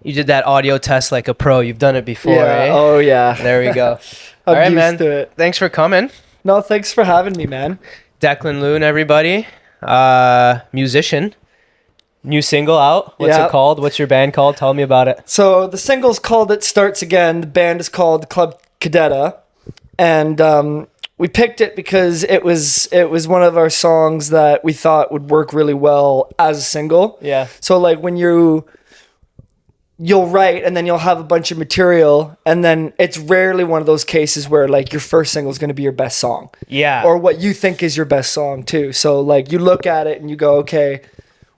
You did that audio test like a pro. You've done it before, Yeah. eh? Oh yeah. There we go. I'm All right, used man. to it. Thanks for coming. No, thanks for having me, man. Declan Lune, everybody. Musician. New single out. What's Yeah. it called? What's your band called? Tell me about it. So the single's called "It Starts Again." The band is called Club Cadetta, and we picked it because it was one of our songs that we thought would work really well as a single. Yeah. So like when you'll write and then you'll have a bunch of material, and then it's rarely one of those cases where like your first single is going to be your best song. Yeah. Or what you think is your best song too. So like you look at it and you go, okay,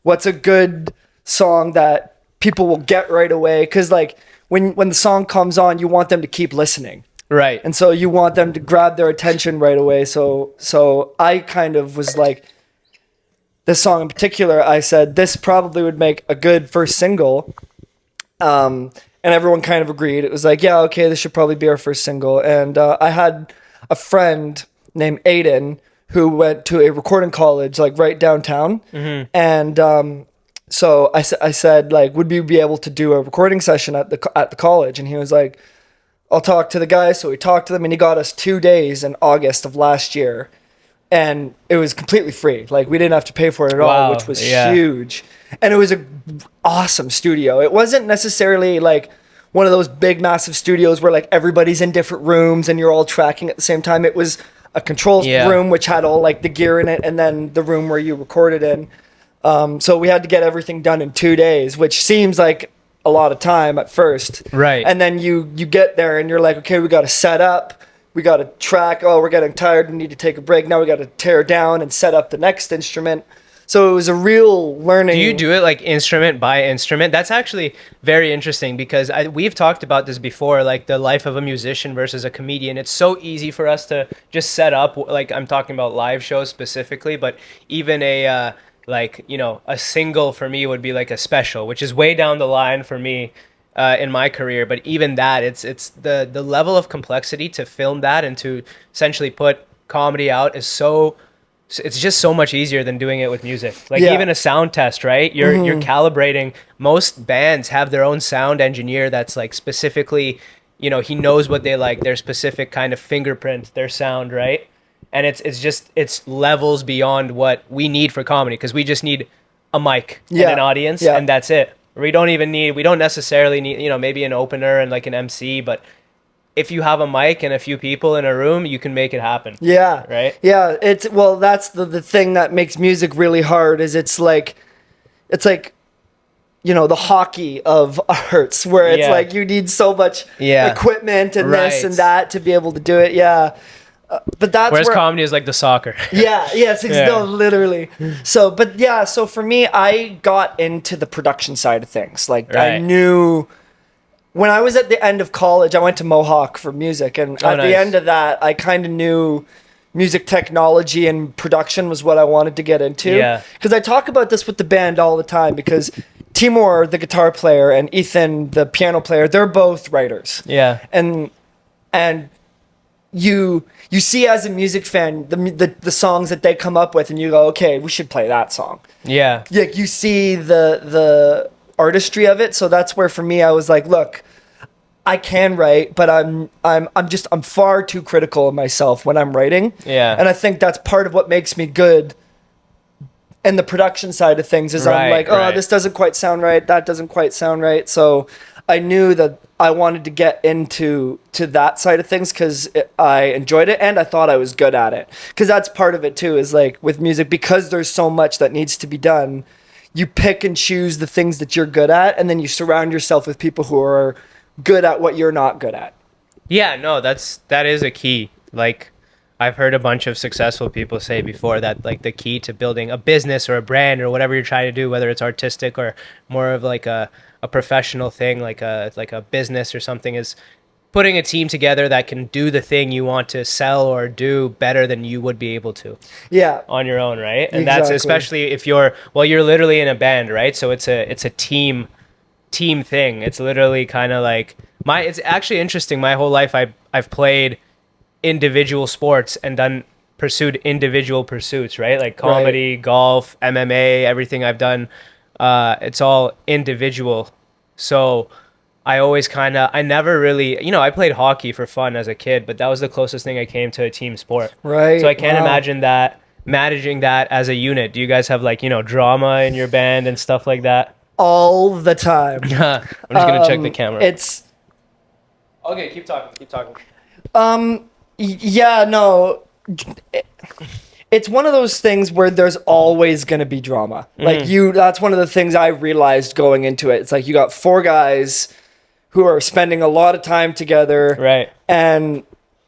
what's a good song that people will get right away? Because like when the song comes on, you want them to keep listening. Right. And so you want them to grab their attention right away. So I kind of was like, this song in particular, I said, this probably would make a good first single. And everyone kind of agreed. It was like, yeah, okay, this should probably be our first single. And I had a friend named Aiden who went to a recording college like right downtown. Mm-hmm. And so I said, like, would we be able to do a recording session at the college? And he was like, I'll talk to the guy. So we talked to them, and he got us 2 days in August of last year. And it was completely free. Like, we didn't have to pay for it at all, which was huge. And it was a awesome studio. It wasn't necessarily like one of those big, massive studios where like everybody's in different rooms and you're all tracking at the same time. It was a controls room, which had all like the gear in it, and then the room where you recorded in. So we had to get everything done in 2 days, which seems like a lot of time at first. Right. And then you get there and you're like, okay, we got to set up. We got to track. Oh, we're getting tired. We need to take a break. Now we got to tear down and set up the next instrument. So it was a real learning. Do you do it like instrument by instrument? That's actually very interesting because we've talked about this before, like the life of a musician versus a comedian. It's so easy for us to just set up, like I'm talking about live shows specifically, but even a single for me would be like a special, which is way down the line for me in my career. But even that, it's the level of complexity to film that and to essentially put comedy out is so. It's just so much easier than doing it with music. Like even a sound test, right? You're calibrating. Most bands have their own sound engineer that's like specifically, he knows what they like, their specific kind of fingerprint, their sound, right? And it's levels beyond what we need for comedy because we just need a mic and an audience and that's it. We don't necessarily need, maybe an opener and like an MC, but if you have a mic and a few people in a room, you can make it happen. Yeah. Right? Yeah. That's the thing that makes music really hard is it's like, the hockey of arts where it's like you need so much equipment and this and that to be able to do it. Yeah. But that's whereas comedy is like the soccer. No, literally. So for me, I got into the production side of things. Like I knew when I was at the end of college, I went to Mohawk for music, and the end of that, I kind of knew music technology and production was what I wanted to get into. Yeah. Because I talk about this with the band all the time because Timur, the guitar player, and Ethan, the piano player, they're both writers. Yeah. And you see as a music fan the songs that they come up with, and you go, okay, we should play that song. Yeah. Like you see the artistry of it, so that's where for me I was like, look, I can write, but I'm far too critical of myself when I'm writing. Yeah. And I think that's part of what makes me good. And the production side of things is I'm like, this doesn't quite sound right, that doesn't quite sound right. So I knew that I wanted to get into that side of things because I enjoyed it and I thought I was good at it. Because that's part of it too, is like with music, because there's so much that needs to be done, you pick and choose the things that you're good at, and then you surround yourself with people who are good at what you're not good at. Yeah, no, that is a key. Like I've heard a bunch of successful people say before that like the key to building a business or a brand or whatever you're trying to do, whether it's artistic or more of like a professional thing, like a business or something, is putting a team together that can do the thing you want to sell or do better than you would be able to. Yeah. On your own, right? And that's especially if you're literally in a band, right? So it's a team thing. It's literally kind of like it's actually interesting. My whole life I've played individual sports and pursued individual pursuits, right? Like comedy, golf, MMA, everything I've done, it's all individual So I never really, I played hockey for fun as a kid, but that was the closest thing I came to a team sport. Right. So I can't imagine that, managing that as a unit. Do you guys have like, drama in your band and stuff like that? All the time. I'm just going to check the camera. It's... Okay, keep talking. Yeah, no. It's one of those things where there's always going to be drama. Like that's one of the things I realized going into it. It's like you got 4 guys who are spending a lot of time together. Right. And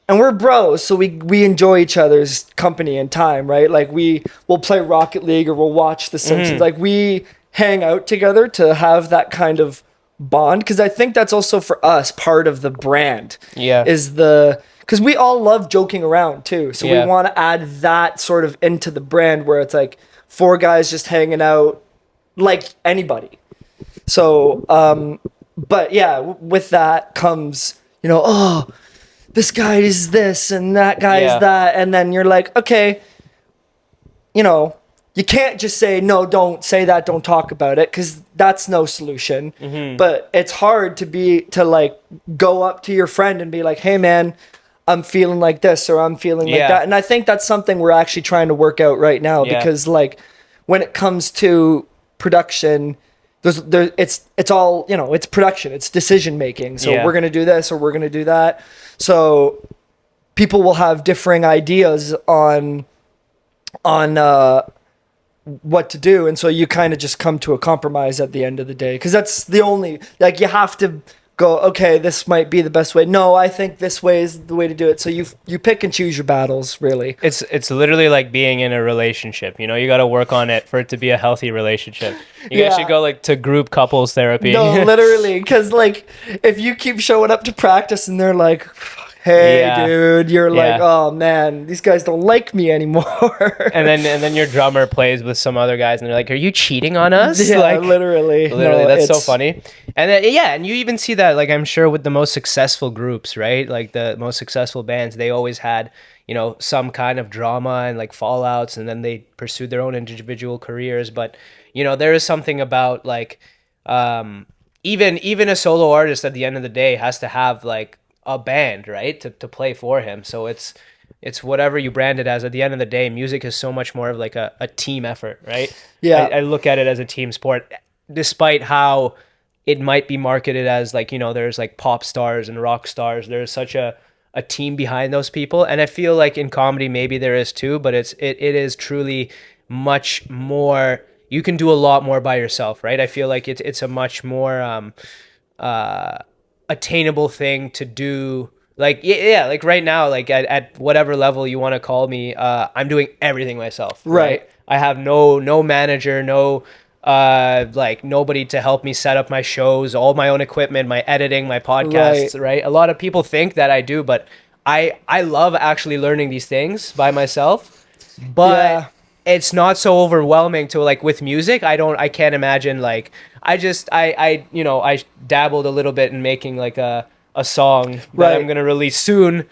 we're bros, so we enjoy each other's company and time, right? Like we'll play Rocket League or we'll watch The Simpsons. Like we hang out together to have that kind of bond, because I think that's also for us part of the brand. Yeah. Because we all love joking around too, so we want to add that sort of into the brand where it's like 4 guys just hanging out like anybody. So but yeah, with that comes, oh, this guy is this and that guy is that, and then you're like, okay, you can't just say, no, don't say that, don't talk about it, because that's no solution. But it's hard to like go up to your friend and be like, hey man, I'm feeling like this, or I'm feeling like that. And I think that's something we're actually trying to work out right now, because like when it comes to production, it's all, it's production, it's decision making. So we're going to do this or we're going to do that. So people will have differing ideas on what to do, and so you kind of just come to a compromise at the end of the day, because that's the only, like, you have to go, okay, this might be the best way, no, I think this way is the way to do it. So you pick and choose your battles, really. It's literally like being in a relationship, you got to work on it for it to be a healthy relationship. You guys should go like to group couples therapy. No, literally, because like if you keep showing up to practice and they're like, hey dude, you're like, oh man, these guys don't like me anymore. and then your drummer plays with some other guys and they're like, are you cheating on us? Yeah, like, literally, no, that's so funny. And then and you even see that, like, I'm sure with the most successful groups, right, like the most successful bands, they always had some kind of drama and like fallouts, and then they pursued their own individual careers. But there is something about like even a solo artist at the end of the day has to have like a band, right, to play for him. So it's whatever you brand it as. At the end of the day, music is so much more of like a team effort, right? I look at it as a team sport, despite how it might be marketed as like, there's like pop stars and rock stars. There's such a team behind those people, and I feel like in comedy maybe there is too, but it is truly much more. You can do a lot more by yourself, right? I feel like it's a much more attainable thing to do. Like like right now, like at whatever level you want to call me, I'm doing everything myself, right? I have no manager, no like nobody to help me set up my shows, all my own equipment, my editing, my podcasts, right? A lot of people think that I do, but I love actually learning these things by myself, but it's not so overwhelming to like with music. I can't imagine like I dabbled a little bit in making like a song that I'm gonna release soon.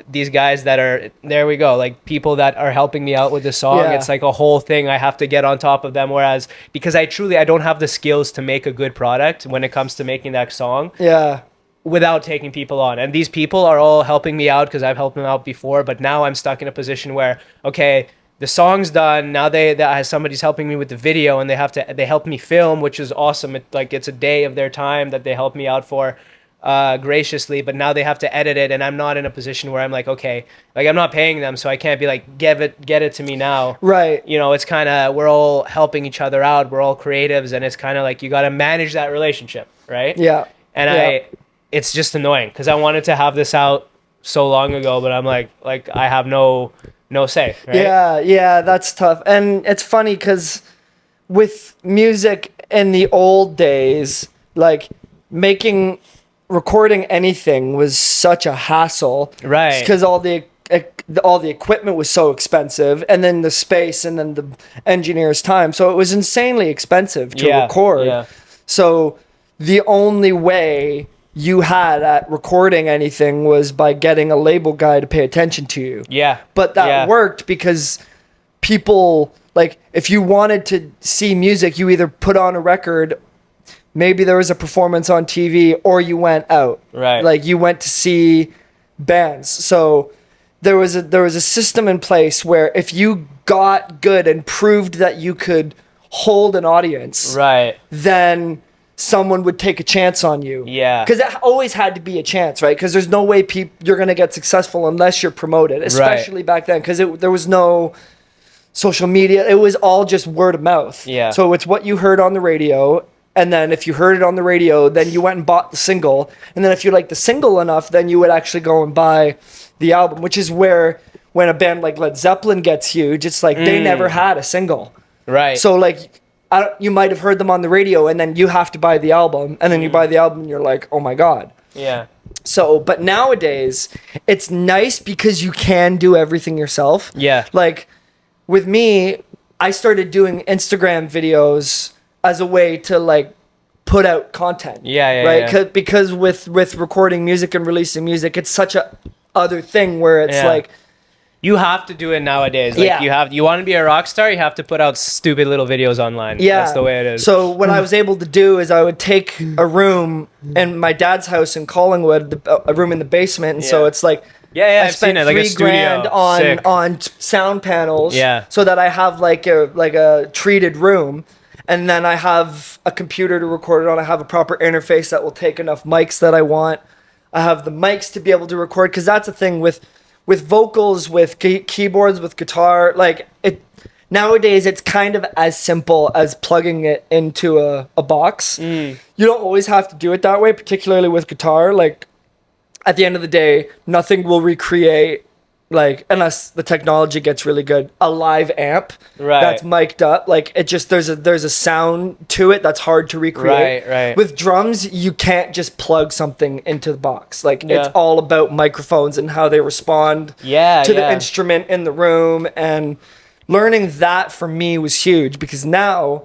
These guys that are, there we go, like people that are helping me out with the song, it's like a whole thing. I have to get on top of them, whereas because I don't have the skills to make a good product when it comes to making that song without taking people on. And these people are all helping me out because I've helped them out before, but now I'm stuck in a position where, okay, the song's done. Now somebody's helping me with the video, and they help me film, which is awesome. It's a day of their time that they help me out for graciously, but now they have to edit it, and I'm not in a position where I'm like, okay, like I'm not paying them, so I can't be like, get it to me now. Right. It's kind of, we're all helping each other out. We're all creatives, and it's kind of like you got to manage that relationship, right? Yeah. And it's just annoying because I wanted to have this out so long ago, but I'm like I have no say, right? Yeah, that's tough. And it's funny because with music in the old days, like recording anything was such a hassle, right? Because all the equipment was so expensive, and then the space, and then the engineer's time, so it was insanely expensive to record. So the only way you had at recording anything was by getting a label guy to pay attention to you. But that worked because people, like, if you wanted to see music, you either put on a record maybe there was a performance on TV, or you went out. Right. Like you went to see bands. So there was a system in place where if you got good and proved that you could hold an audience, right, then someone would take a chance on you. Yeah. Because it always had to be a chance, right? Because there's no way you're going to get successful unless you're promoted, especially back then, because there was no social media. It was all just word of mouth. Yeah. So it's what you heard on the radio, and then if you heard it on the radio, then you went and bought the single. And then if you liked the single enough, then you would actually go and buy the album, which is where when a band like Led Zeppelin gets huge, it's like they never had a single. Right. So like you might have heard them on the radio, and then you have to buy the album, and then you buy the album and you're like, oh my God. Yeah. So, but nowadays it's nice because you can do everything yourself. Yeah. Like with me, I started doing Instagram videos as a way to like put out content. Yeah. Right. Yeah. Because with recording music and releasing music, it's such a other thing where it's like, you have to do it nowadays. Like you want to be a rock star, you have to put out stupid little videos online. Yeah. That's the way it is. So what I was able to do is I would take a room in my dad's house in Collingwood, a room in the basement, and so it's like I've seen it, like a studio. $3,000 on sound panels, Yeah. so that I have like a treated room, and then I have a computer to record it on. I have a proper interface that will take enough mics that I want. I have the mics to be able to record, because that's the thing with vocals, with keyboards, with guitar, like it nowadays it's kind of as simple as plugging it into a box. You don't always have to do it that way, particularly with guitar. Like at the end of the day, nothing will recreate, like, unless the technology gets really good, a live amp that's mic'd up. Like it just there's a sound to it that's hard to recreate. Right. With drums, you can't just plug something into the box. Like it's all about microphones and how they respond to the instrument in the room. And learning that for me was huge, because now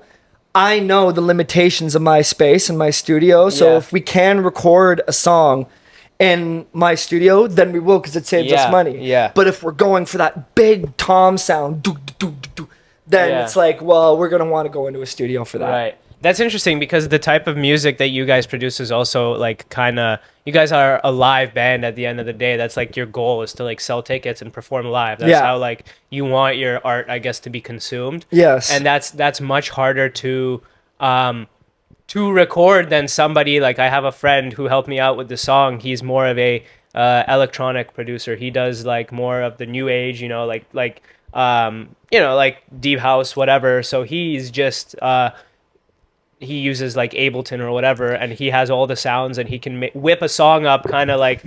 I know the limitations of my space and my studio. So if we can record a song in my studio, then we will, because it saves us money. But if we're going for that big tom sound, then it's like, well, we're gonna want to go into a studio for that. Right. That's interesting, because the type of music that you guys produce is also like kind of, you guys are a live band at the end of the day. That's like your goal, is to like sell tickets and perform live. That's how like you want your art, I guess, to be consumed. Yes. And that's much harder to record than somebody like, I have a friend who helped me out with the song. He's more of a electronic producer. He does like more of the new age, like deep house, whatever. So he's just he uses like Ableton or whatever, and he has all the sounds, and he can whip a song up kind of like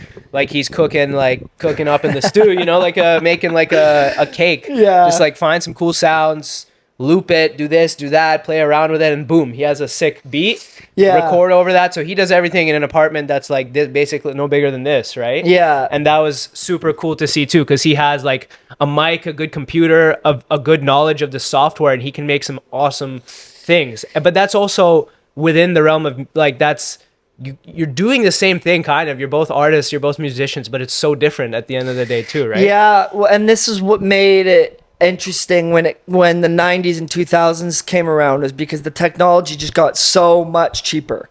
he's cooking up in the stew, like making like a cake. Just like find some cool sounds, loop it, do this, do that, play around with it, and boom, he has a sick beat. Record over that. So he does everything in an apartment that's like this, basically no bigger than this, right? And that was super cool to see too, because he has like a mic, a good computer, a good knowledge of the software, and he can make some awesome things. But that's also within the realm of like, that's you're doing the same thing kind of. You're both artists, you're both musicians, but it's so different at the end of the day too, right? Well, and this is what made it interesting when the 90s and 2000s came around, is because the technology just got so much cheaper.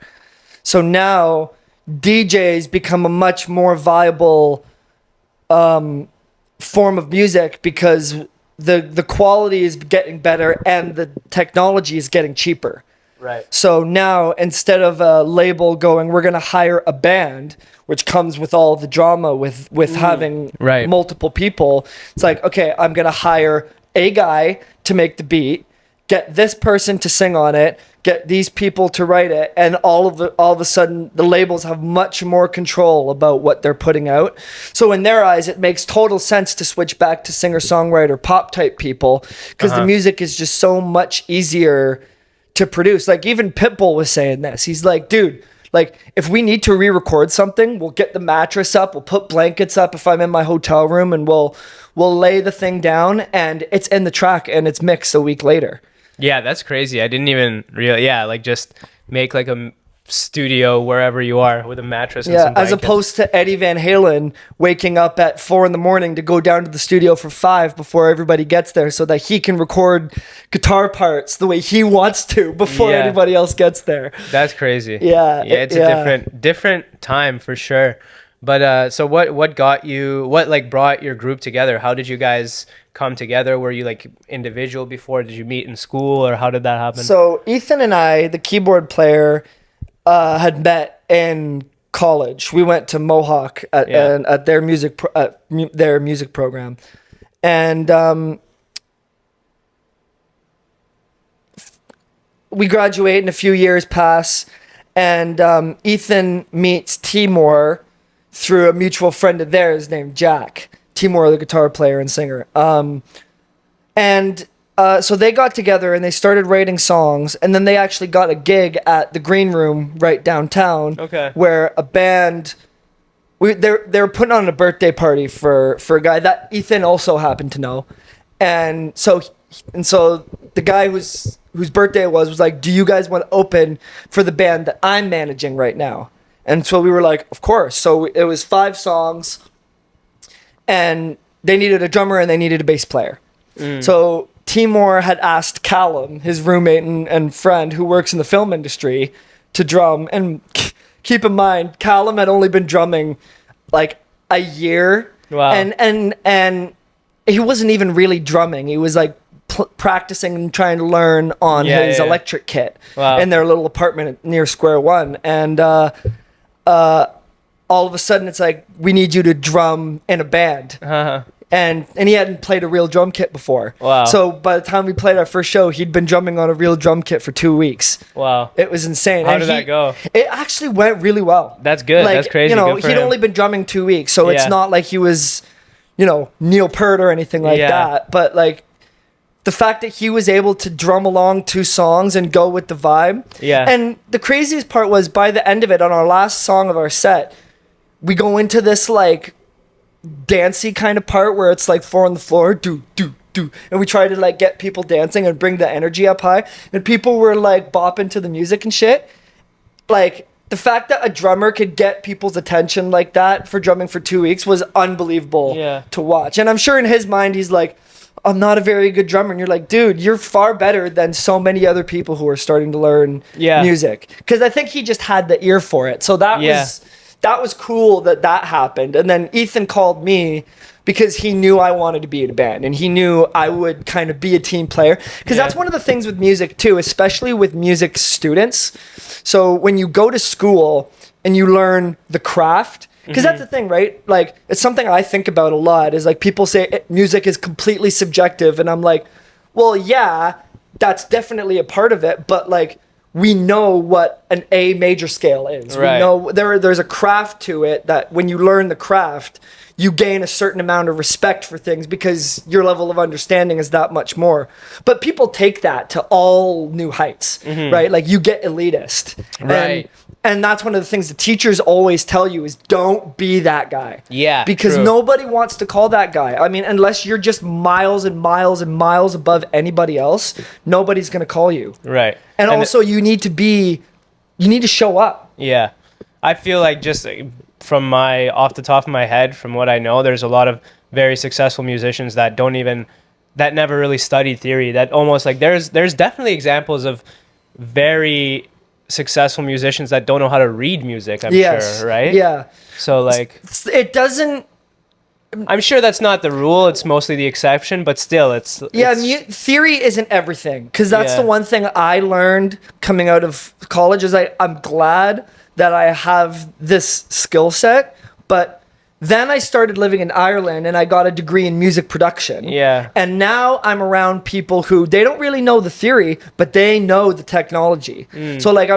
So now DJs become a much more viable form of music, because the quality is getting better and the technology is getting cheaper. Right. So now, instead of a label going, we're going to hire a band, which comes with all the drama with having multiple people, it's like, okay, I'm going to hire a guy to make the beat, get this person to sing on it, get these people to write it, and all of a sudden the labels have much more control about what they're putting out. So in their eyes, it makes total sense to switch back to singer-songwriter pop type people, because the music is just so much easier to produce. Like even Pitbull was saying this. He's like, dude, like if we need to re-record something, we'll get the mattress up, we'll put blankets up if I'm in my hotel room, and we'll lay the thing down, and it's in the track and it's mixed a week later. Yeah, that's crazy. I didn't even like just make like a studio wherever you are with a mattress and some as blankets. opposed to Eddie Van Halen waking up at 4 a.m. to go down to the studio for 5 before everybody gets there so that he can record guitar parts the way he wants to before anybody else gets there. That's crazy. Yeah. It's a different time for sure. But so what brought your group together? How did you guys come together? Were you like individual before? Did you meet in school, or how did that happen? So Ethan and I, the keyboard player, had met in college. We went to Mohawk at their music program, and we graduate and a few years pass, and Ethan meets Timur through a mutual friend of theirs named Jack. Timur, the guitar player and singer. So they got together and they started writing songs, and then they actually got a gig at the Green Room right downtown. Okay. Where a band, they were putting on a birthday party for a guy that Ethan also happened to know, and so the guy whose birthday it was like, "Do you guys want to open for the band that I'm managing right now?" And so we were like, "Of course." So it was 5 songs, and they needed a drummer and they needed a bass player. So Timur had asked Callum, his roommate and friend who works in the film industry, to drum. And keep in mind, Callum had only been drumming like a year. Wow. And he wasn't even really drumming. He was like practicing and trying to learn on his electric kit in their little apartment near Square One. And all of a sudden it's like, we need you to drum in a band. Uh-huh. And he hadn't played a real drum kit before. Wow. So by the time we played our first show, he'd been drumming on a real drum kit for 2 weeks. Wow. It was insane. How did that go? It actually went really well. That's good. Like, that's crazy. He'd him. only been drumming 2 weeks, so it's not like he was, Neil Peart or anything like that. But like the fact that he was able to drum along 2 songs and go with the vibe. Yeah. And the craziest part was by the end of it, on our last song of our set, we go into this like dancey kind of part where it's like 4 on the floor, do, and we try to like get people dancing and bring the energy up high, and people were like bopping to the music and shit. Like the fact that a drummer could get people's attention like that for drumming for 2 weeks was unbelievable to watch. And I'm sure in his mind he's like, I'm not a very good drummer, and you're like, dude, you're far better than so many other people who are starting to learn music, because I think he just had the ear for it. So that was cool that happened. And then Ethan called me because he knew I wanted to be in a band, and he knew I would kind of be a team player. Because that's one of the things with music too, especially with music students. So when you go to school and you learn the craft, because that's the thing, right? Like, it's something I think about a lot, is like people say music is completely subjective. And I'm like, well, yeah, that's definitely a part of it. But like, we know what an A major scale is. Right. We know there's a craft to it, that when you learn the craft, you gain a certain amount of respect for things because your level of understanding is that much more. But people take that to all new heights, right? Like, you get elitist. Right. And that's one of the things the teachers always tell you is, don't be that guy. Yeah. Because nobody wants to call that guy. I mean, unless you're just miles and miles and miles above anybody else, nobody's going to call you. Right. And also you need to show up. Yeah. I feel like, just from off the top of my head, from what I know, there's a lot of very successful musicians that never really studied theory, that almost like there's definitely examples of very successful musicians that don't know how to read music, I'm sure, right? Yeah. So like, it doesn't, I'm sure that's not the rule, it's mostly the exception, but still theory isn't everything, because that's the one thing I learned coming out of college is I'm glad that I have this skill set, but then I started living in Ireland and I got a degree in music production. Yeah. And now I'm around people who, they don't really know the theory, but they know the technology. So like,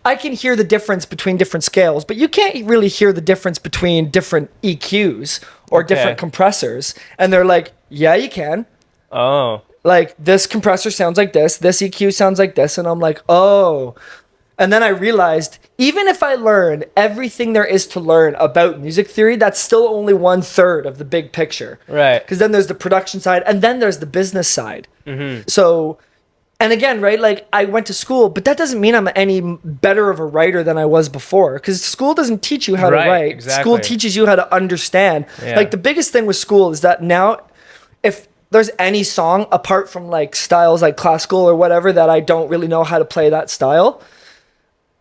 I can hear the difference between different scales, but you can't really hear the difference between different EQs or different compressors. And they're like, yeah, you can. Oh. Like, this compressor sounds like this EQ sounds like this. And I'm like, oh. And then I realized, even if I learn everything there is to learn about music theory, that's still only 1/3 of the big picture. Right. Because then there's the production side, and then there's the business side. So And again, right, like I went to school, but that doesn't mean I'm any better of a writer than I was before, because school doesn't teach you how to write. Exactly. School teaches you how to understand. Yeah. Like the biggest thing with school is that now, if there's any song apart from like styles like classical or whatever that I don't really know how to play that style,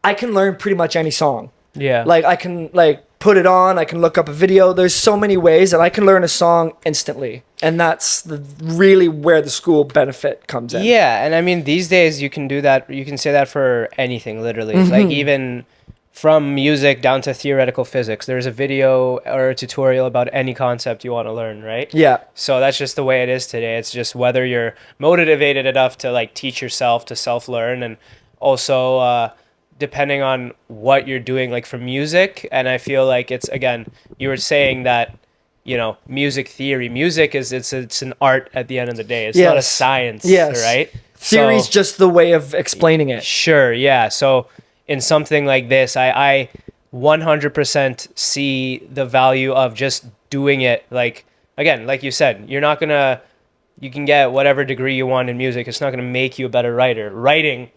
I can learn pretty much any song. Yeah. Like I can like put it on, I can look up a video. There's so many ways that I can learn a song instantly. And that's really where the school benefit comes in. Yeah, and I mean these days you can do that, you can say that for anything literally. Like even from music down to theoretical physics. There's a video or a tutorial about any concept you want to learn, right? Yeah. So that's just the way it is today. It's just whether you're motivated enough to like teach yourself to self-learn, and also depending on what you're doing, like for music. And I feel like it's, again, you were saying that, you know, music theory, music is, it's an art at the end of the day. It's not a science, right? Theory's so, just the way of explaining it. Sure, yeah. So in something like this, I 100% see the value of just doing it. Like, again, like you said, you're not going to, you can get whatever degree you want in music. It's not going to make you a better writer. Writing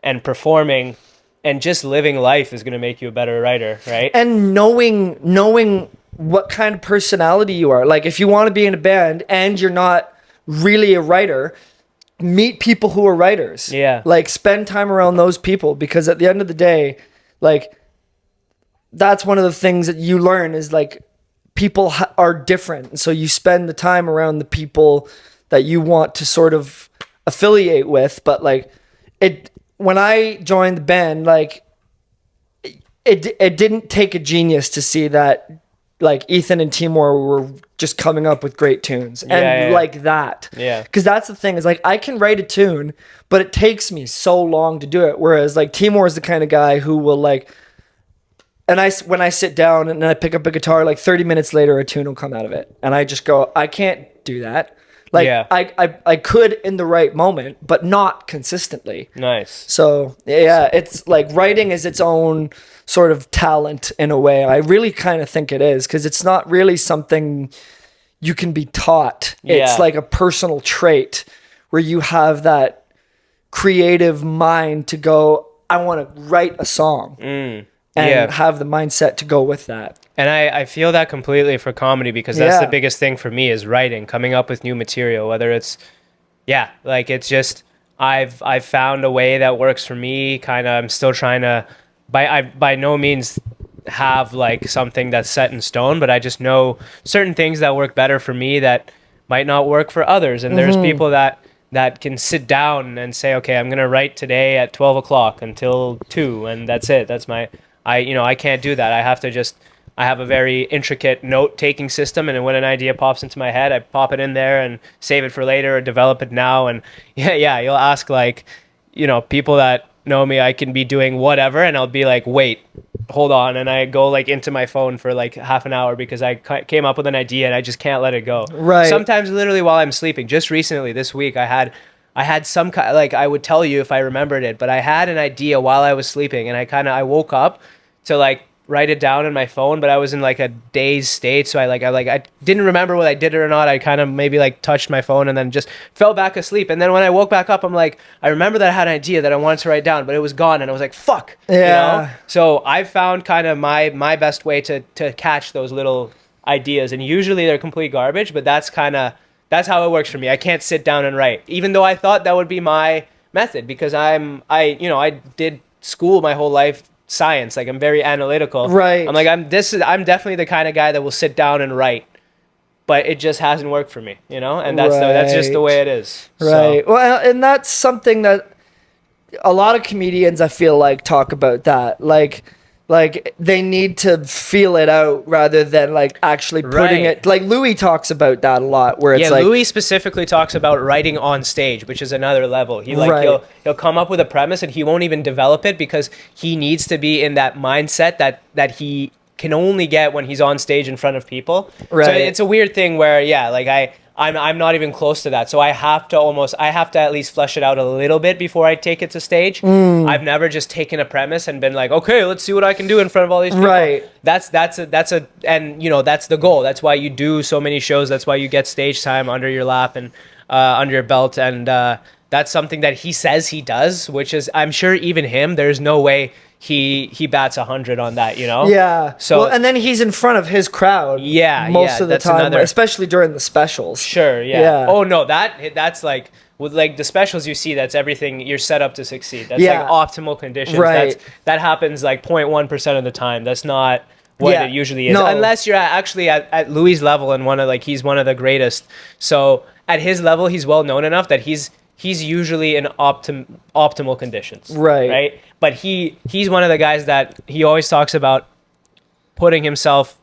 and performing and just living life is going to make you a better writer, right? And knowing what kind of personality you are. Like if you want to be in a band and you're not really a writer, meet people who are writers. Yeah. Like spend time around those people, because at the end of the day, like that's one of the things that you learn is like people are different. So you spend the time around the people that you want to sort of affiliate with. But like when I joined the band, like it didn't take a genius to see that like Ethan and Timur were just coming up with great tunes like that. Yeah. Because that's the thing is like I can write a tune, but it takes me so long to do it. Whereas like Timur is the kind of guy who will like, and when I sit down and I pick up a guitar, like 30 minutes later, a tune will come out of it. And I just go, I can't do that. Like I could in the right moment, but not consistently. Nice. So yeah, it's like writing is its own sort of talent in a way. I really kind of think it is, because it's not really something you can be taught. It's like a personal trait where you have that creative mind to go, I want to write a song and have the mindset to go with that. And I feel that completely for comedy, because that's the biggest thing for me is writing, coming up with new material, whether it's, like it's just, I've found a way that works for me. Kind of, I'm still trying to, by no means have like something that's set in stone, but I just know certain things that work better for me that might not work for others. And there's people that can sit down and say, okay, I'm going to write today at 12 o'clock until 2. And that's it. That's I can't do that. I have a very intricate note-taking system, and when an idea pops into my head, I pop it in there and save it for later or develop it now. And you'll ask like, people that know me, I can be doing whatever, and I'll be like, wait, hold on. And I go like into my phone for like half an hour because I came up with an idea and I just can't let it go. Right. Sometimes literally while I'm sleeping. Just recently, this week, I had some kind, like I would tell you if I remembered it, but I had an idea while I was sleeping, and I woke up to like write it down in my phone, but I was in like a dazed state, so I didn't remember whether I did it or not. I kind of maybe like touched my phone and then just fell back asleep. And then when I woke back up, I'm like, I remember that I had an idea that I wanted to write down, but it was gone, and I was like, fuck. So I found kind of my best way to catch those little ideas, and usually they're complete garbage, but that's how it works for me. I can't sit down and write, even though I thought that would be my method, because I did school my whole life, science, like I'm very analytical. Right. I'm like, I'm definitely the kind of guy that will sit down and write, but it just hasn't worked for me, and that's just the way it is. Right. So. Well, and that's something that a lot of comedians, I feel like, talk about that. Like they need to feel it out rather than like actually putting it. Like Louis talks about that a lot, where it's like Louis specifically talks about writing on stage, which is another level. He'll come up with a premise and he won't even develop it because he needs to be in that mindset that he can only get when he's on stage in front of people. Right. So it's a weird thing where I'm not even close to that. So I have to at least flesh it out a little bit before I take it to stage. I've never just taken a premise and been like, okay, let's see what I can do in front of all these people. Right. That's the goal. That's why you do so many shows. That's why you get stage time under your lap and under your belt. And that's something that he says he does, which is, I'm sure even him, there's no way he bats 100 on that, you know? Yeah. So, well, and then he's in front of his crowd. Yeah, most of the that's time, especially during the specials. Sure. Yeah. Oh no, that's like with like the specials you see. That's everything. You're set up to succeed. That's like optimal conditions. Right. That happens like 0.1% of the time. That's not what it usually is, No. unless you're actually at Louis' level and he's one of the greatest. So at his level, he's well known enough that he's usually in optimal conditions. Right. But he's one of the guys that he always talks about putting himself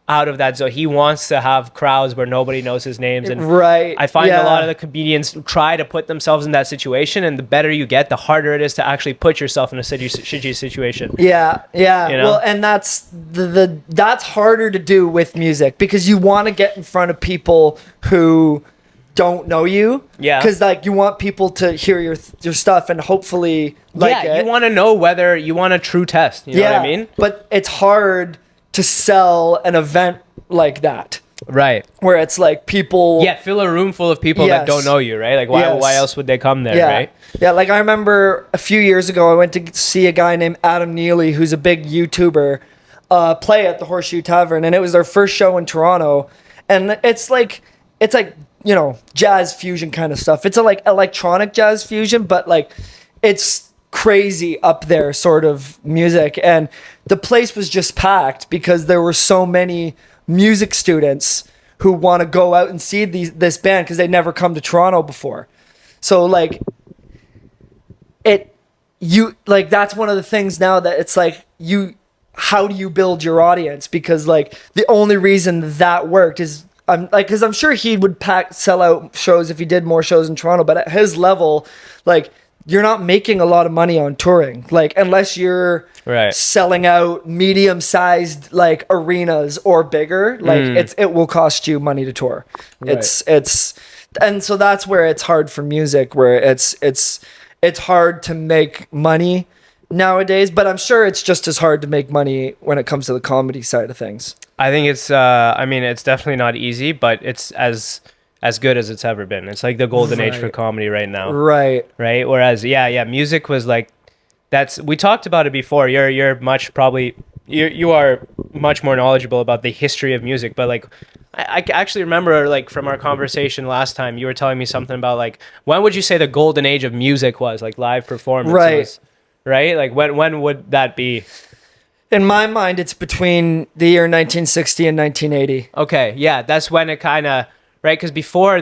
out of that zone. He wants to have crowds where nobody knows his names, and I find a lot of the comedians try to put themselves in that situation, and the better you get, the harder it is to actually put yourself in a shitty situation. Yeah. You know? Well, and that's that's harder to do with music, because you want to get in front of people who don't know you. Yeah. Because like you want people to hear your stuff and hopefully like it. You want to know whether you want a true test. You know what I mean? But it's hard to sell an event like that. Right. Where it's like people... Yeah, fill a room full of people that don't know you, right? Like why else would they come there, right? Yeah, like I remember a few years ago, I went to see a guy named Adam Neely, who's a big YouTuber, play at the Horseshoe Tavern, and it was their first show in Toronto. And it's like, you know, jazz fusion kind of stuff. It's a like electronic jazz fusion, but like it's crazy up there sort of music. And the place was just packed because there were so many music students who want to go out and see this band because they'd never come to Toronto before. So like that's one of the things now that it's like how do you build your audience? Because like the only reason that worked is because I'm sure he would sell out shows if he did more shows in Toronto, but at his level, like you're not making a lot of money on touring, like unless you're selling out medium-sized like arenas or bigger, like it will cost you money to tour. It's and so that's where it's hard for music, where it's hard to make money nowadays, but I'm sure it's just as hard to make money when it comes to the comedy side of things. I think it's it's definitely not easy, but it's as good as it's ever been. It's like the golden age for comedy right now. Right. Whereas music was like, we talked about it before. You are much more knowledgeable about the history of music, but like I actually remember like from our conversation last time, you were telling me something about like, when would you say the golden age of music was, like live performances? Right? Like when would that be? In my mind, it's between the year 1960 and 1980. Okay, yeah, that's when it kind of, right? Because before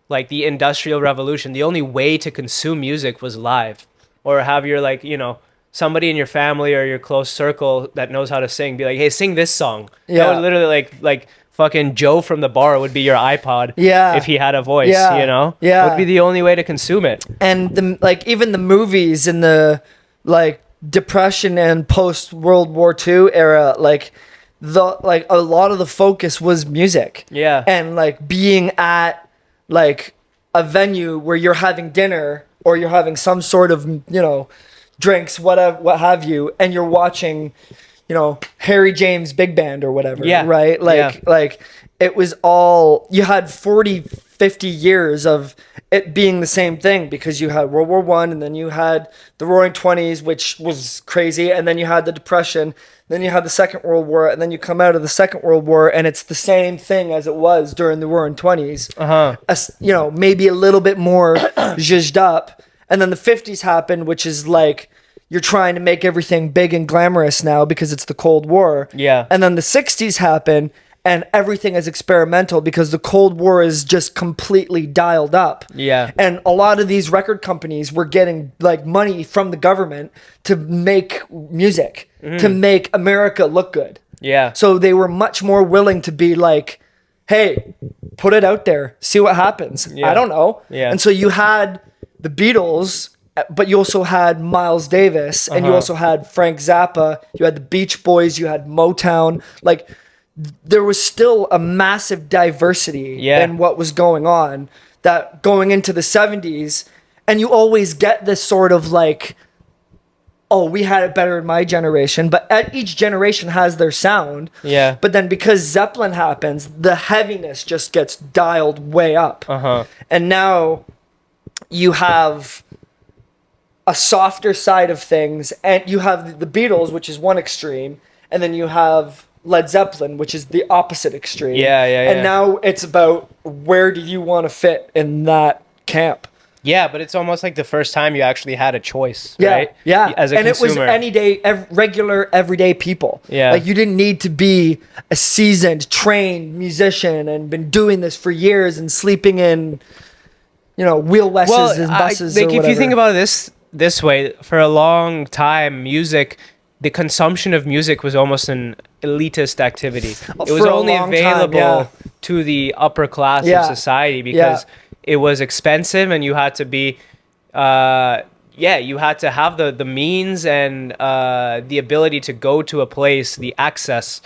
like the Industrial Revolution, the only way to consume music was live, or have your like, you know, somebody in your family or your close circle that knows how to sing be like, hey, sing this song. Yeah, that would literally like fucking Joe from the bar would be your iPod. Yeah, if he had a voice, you know. Yeah, it would be the only way to consume it. And even the movies in the like Depression and post World War II era, like a lot of the focus was music. Yeah, and like being at like a venue where you're having dinner or you're having some sort of, you know, drinks, whatever, what have you, and you're watching, you know, Harry James Big Band or whatever. Yeah, right. Like it was all, you had 40-50 years of it being the same thing, because you had World War One, and then you had the Roaring Twenties, which was crazy, and then you had the Depression, then you had the Second World War, and then you come out of the Second World War, and it's the same thing as it was during the Roaring Twenties. You know, maybe a little bit more zhuzhed up, and then the 50s happened, which is like you're trying to make everything big and glamorous now because it's the Cold War. Yeah, and then the 60s happened, and everything is experimental because the Cold War is just completely dialed up. Yeah. And a lot of these record companies were getting like money from the government to make music, to make America look good. Yeah. So they were much more willing to be like, hey, put it out there, see what happens. Yeah. I don't know. Yeah. And so you had the Beatles, but you also had Miles Davis, and you also had Frank Zappa, you had the Beach Boys, you had Motown, like there was still a massive diversity in what was going on, that going into the 70s, and you always get this sort of like oh, we had it better in my generation, but each generation has their sound. Yeah. But then because Zeppelin happens, the heaviness just gets dialed way up. And now you have a softer side of things, and you have the Beatles, which is one extreme, and then you have Led Zeppelin, which is the opposite extreme. And now it's about where do you want to fit in that camp. Yeah, but it's almost like the first time you actually had a choice, yeah, right? Yeah, as a and consumer. it was any day, regular, everyday people. Yeah. Like, you didn't need to be a seasoned, trained musician and been doing this for years and sleeping in, wheel wesses and buses like, or if whatever. you think about it this way, for a long time, the consumption of music was almost an elitist activity. It was only available to the upper class of society because it was expensive, and you had to be, you had to have the means and the ability to go to a place, the access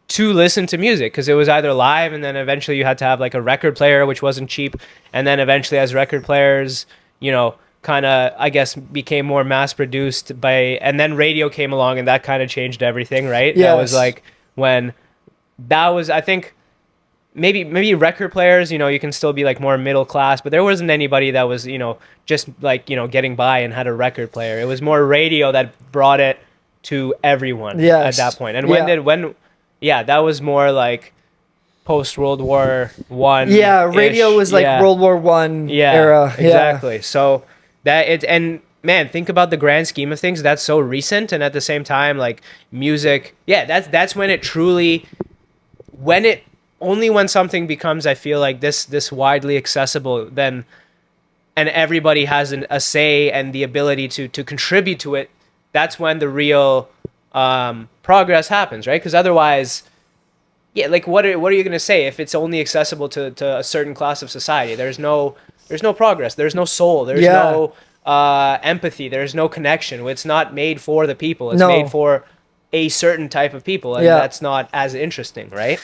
to listen to music, because it was either live, and then eventually you had to have like a record player, which wasn't cheap, and then eventually as record players, kind of, I guess, became more mass produced and then radio came along, and that kind of changed everything, right? Yes. That was like when that was, I think, maybe record players, you can still be like more middle class, but there wasn't anybody that was, just like, getting by and had a record player. It was more radio that brought it to everyone at that point. And that was more like post World War One. Yeah, radio was like World War One era. Exactly. So and man, think about the grand scheme of things. That's so recent, and at the same time, like music, that's when it truly, only when something becomes, I feel like, this widely accessible, then, and everybody has a say and the ability to contribute to it, that's when the real progress happens, right? Because otherwise, like what are you going to say if it's only accessible to a certain class of society? There's no progress, there's no soul, there's no empathy, there's no connection. It's not made for the people, it's made for a certain type of people, and that's not as interesting, right?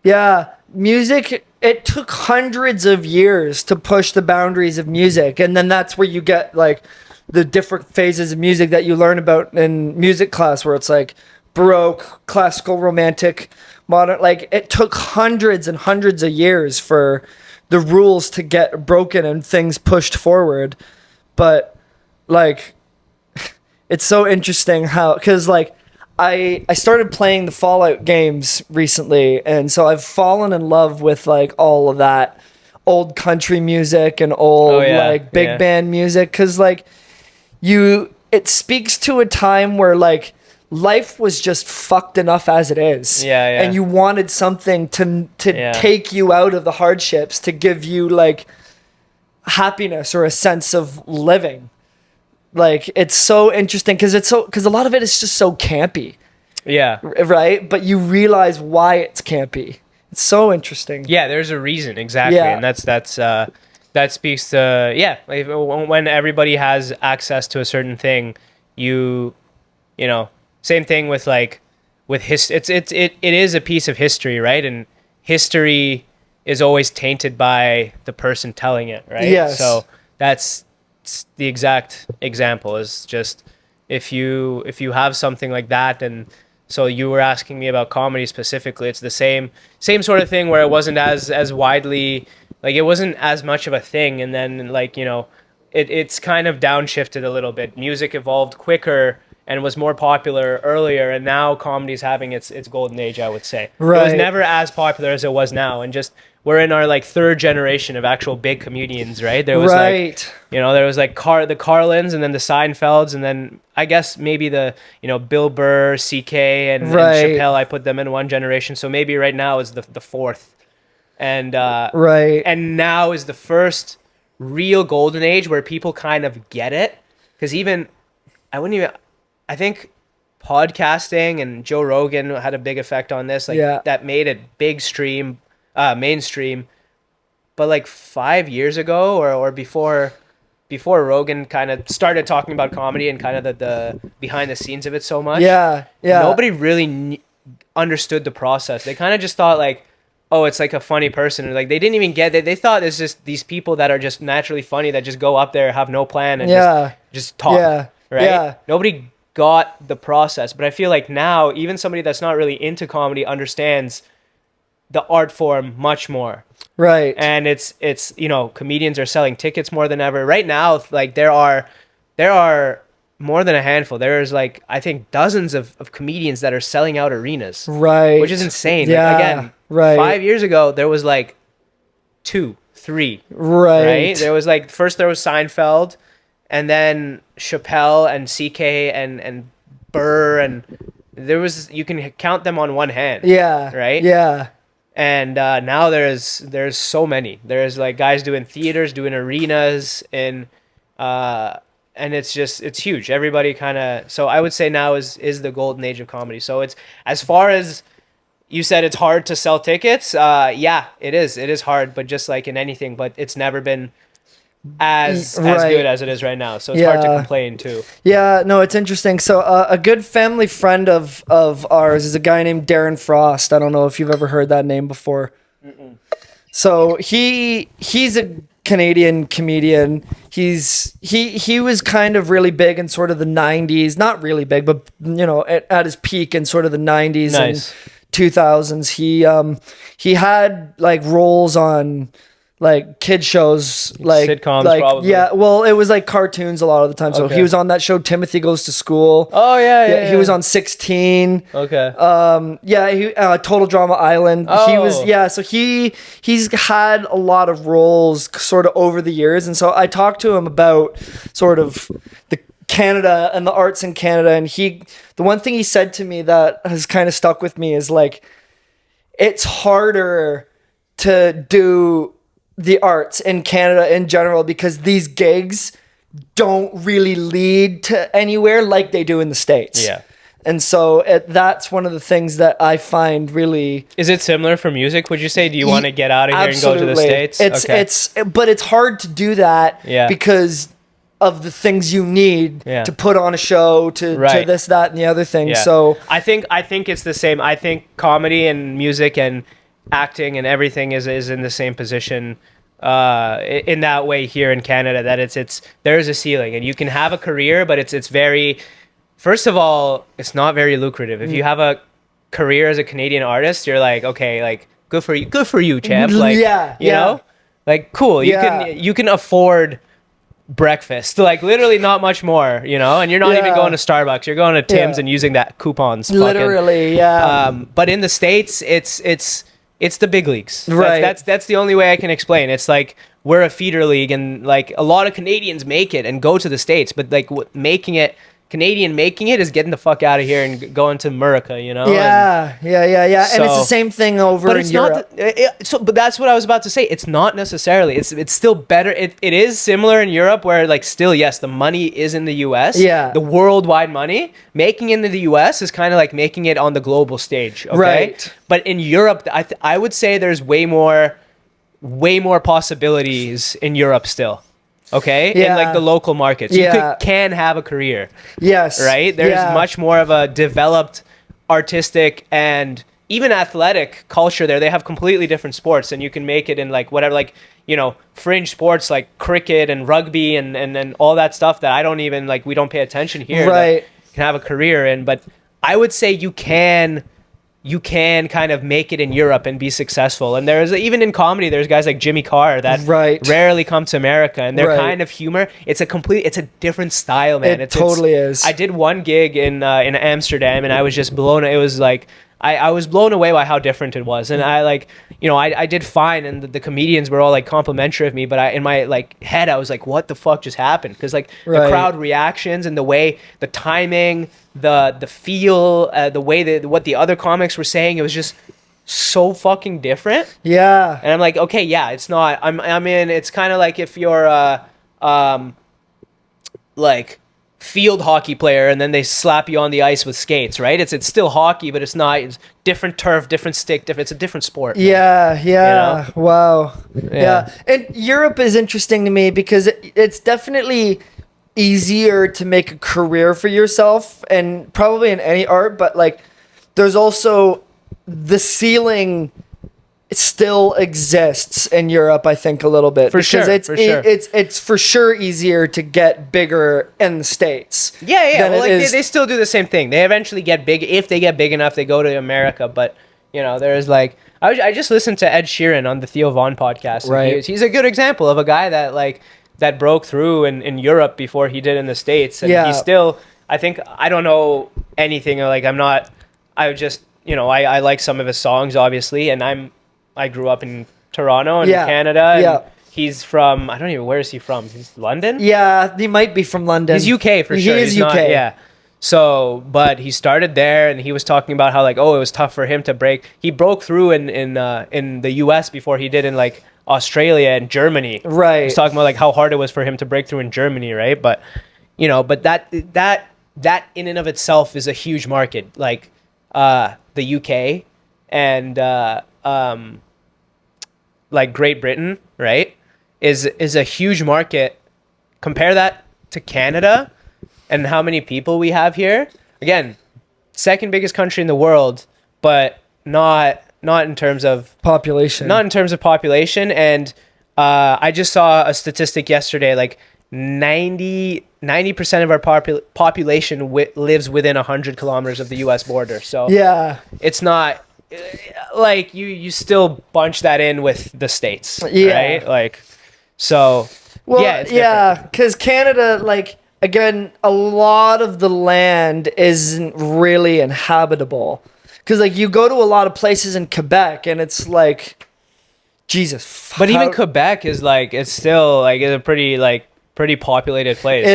Yeah, music, it took hundreds of years to push the boundaries of music. And then that's where you get like the different phases of music that you learn about in music class, where it's like Baroque, classical, romantic, modern. Like, it took hundreds and hundreds of years for the rules to get broken and things pushed forward. But like, it's so interesting how, because like, I started playing the Fallout games recently, and so I've fallen in love with like all of that old country music and old big band music, because like it speaks to a time where like life was just fucked enough as it is, and you wanted something to take you out of the hardships, to give you like happiness or a sense of living. Like, it's so interesting because a lot of it is just so campy. Yeah. Right? But you realize why it's campy. It's so interesting. Yeah, there's a reason, exactly. And that speaks to, like, when everybody has access to a certain thing, same thing with like with it is a piece of history, right? And history is always tainted by the person telling it, right? Yes. So that's the exact example, is just if you have something like that. And so you were asking me about comedy specifically, it's the same sort of thing, where it wasn't as widely, like, it wasn't as much of a thing, and then like, it's kind of downshifted a little bit. Music evolved quicker and was more popular earlier, and now comedy's having its golden age, I would say. Right. It was never as popular as it was now, and just we're in our like third generation of actual big comedians, right? There was there was like the Carlins, and then the Seinfelds, and then I guess maybe the Bill Burr, CK, and Chappelle. I put them in one generation, so maybe right now is the fourth, and and now is the first real golden age where people kind of get it, because I think podcasting and Joe Rogan had a big effect on this, that made it mainstream. But like 5 years ago or before Rogan kind of started talking about comedy and kind of the behind the scenes of it so much, nobody really understood the process. They kind of just thought like, oh, it's like a funny person, or like they didn't even get it. They thought it's just these people that are just naturally funny, that just go up there, have no plan, and just talk. right? Yeah. Nobody got the process, but I feel like now even somebody that's not really into comedy understands the art form much more. Right. And it's comedians are selling tickets more than ever right now. Like there are more than a handful. There's like I think dozens of comedians that are selling out arenas, Right. which is insane. Yeah. Like, again, right. 5 years ago there was like 2, 3. Right. There was like first there was Seinfeld, and then Chappelle and CK and Burr, and there was, you can count them on one hand. Yeah. Right. Yeah. And now there's so many. There's like guys doing theaters, doing arenas, and it's huge. Everybody kind of, so I would say now is the golden age of comedy. So it's, as far as you said, it's hard to sell tickets. Yeah, it is hard, but just like in anything, but it's never been as good as it is right now. So it's hard to complain too. Yeah, no, it's interesting. So a good family friend of ours is a guy named Darren Frost. I don't know if you've ever heard that name before. Mm-mm. So he's a Canadian comedian. He was kind of really big in sort of the 90s, not really big, but at his peak in sort of the 90s and 2000s. He had like roles on like kid shows, like sitcoms, like, probably. Yeah, well, it was like cartoons a lot of the time. So he was on that show Timothy Goes to School. Oh yeah. He was on 16. Okay. He Total Drama Island. Oh. He was so he's had a lot of roles sort of over the years, and so I talked to him about sort of the Canada and the arts in Canada, and the one thing he said to me that has kind of stuck with me is like, it's harder to do the arts in Canada in general because these gigs don't really lead to anywhere like they do in the States. Yeah. And so that's one of the things that I find really... Is it similar for music, would you say? Do you want to get out of here and go to the States? But it's hard to do that because of the things you need to put on a show, to this, that, and the other thing. Yeah. So I think it's the same. I think comedy and music and acting and everything is in the same position in that way here in Canada, that it's there's a ceiling and you can have a career, but it's very, first of all, it's not very lucrative. If you have a career as a Canadian artist, you're like, okay, like good for you, champ. Like, you know, like cool. You can afford breakfast, like literally not much more, and you're not even going to Starbucks, you're going to Tim's and using that coupons literally. But in the States it's the big leagues, right? That's the only way I can explain. It's like we're a feeder league, and like a lot of Canadians make it and go to the States, but like Canadian making it is getting the fuck out of here and going to America, Yeah. And it's the same thing over in Europe. But that's what I was about to say. It's not necessarily. It's still better. It is similar in Europe, where like still, yes, the money is in the U.S. Yeah. The worldwide money. Making it in the U.S. is kind of like making it on the global stage. Okay? Right. But in Europe, I would say there's way more possibilities in Europe still. Okay, in like the local markets, you can have a career. Yes, right. There's much more of a developed artistic and even athletic culture there. They have completely different sports, and you can make it in like whatever, like fringe sports like cricket and rugby and all that stuff that I don't even like. We don't pay attention here. Right, can have a career in, but I would say you can kind of make it in Europe and be successful. And there's even in comedy, there's guys like Jimmy Carr that rarely come to America, and their kind of humor, it's a different style, man. It totally is. I did one gig in Amsterdam, and I was just blown. It was like I was blown away by how different it was. And I did fine, and the comedians were all like complimentary of me, but in my like head I was like, what the fuck just happened? Because like the crowd reactions and the way, the timing, the feel, the way that what the other comics were saying, it was just so fucking different. Yeah. And I'm like, okay, yeah, it's not. I'm in. It's kind of like if you're like field hockey player and then they slap you on the ice with skates, right? It's still hockey, but it's not. It's different turf, different stick, it's a different sport. Yeah. Wow. Yeah. And Europe is interesting to me because it's definitely easier to make a career for yourself, and probably in any art, but like there's also the ceiling still exists in Europe, I think, a little bit. It's for sure easier to get bigger in the States. Yeah. Well, like they still do the same thing. They eventually get big. If they get big enough, they go to America. But, you know, there's like, I just listened to Ed Sheeran on the Theo Von podcast. Right. He's a good example of a guy that broke through in Europe before he did in the States. And he's still, I think, I don't know anything. Like, I just, you know, I like some of his songs, obviously. And I grew up in Toronto in Canada. And he's from, I don't even, where is he from? He's London? Yeah, he might be from London. He's UK for sure. He's UK. Yeah. So, but he started there and he was talking about how like, oh, it was tough for him to break. He broke through in the US before he did in like Australia and Germany. Right. He's talking about like how hard it was for him to break through in Germany, right? But, you know, but that in and of itself is a huge market. Like the UK and like Great Britain, right, is a huge market. Compare that to Canada and how many people we have here. Again, second biggest country in the world, but not in terms of population. Not in terms of population. And I just saw a statistic yesterday, like 90% of our population lives within 100 kilometers of the U.S. border. So yeah, it's not like you still bunch that in with the States, right? Like, so well, because Canada, like, again, a lot of the land isn't really inhabitable. Because like you go to a lot of places in Quebec and it's like, Jesus. But even Quebec is like, it's still like, it's a pretty populated place.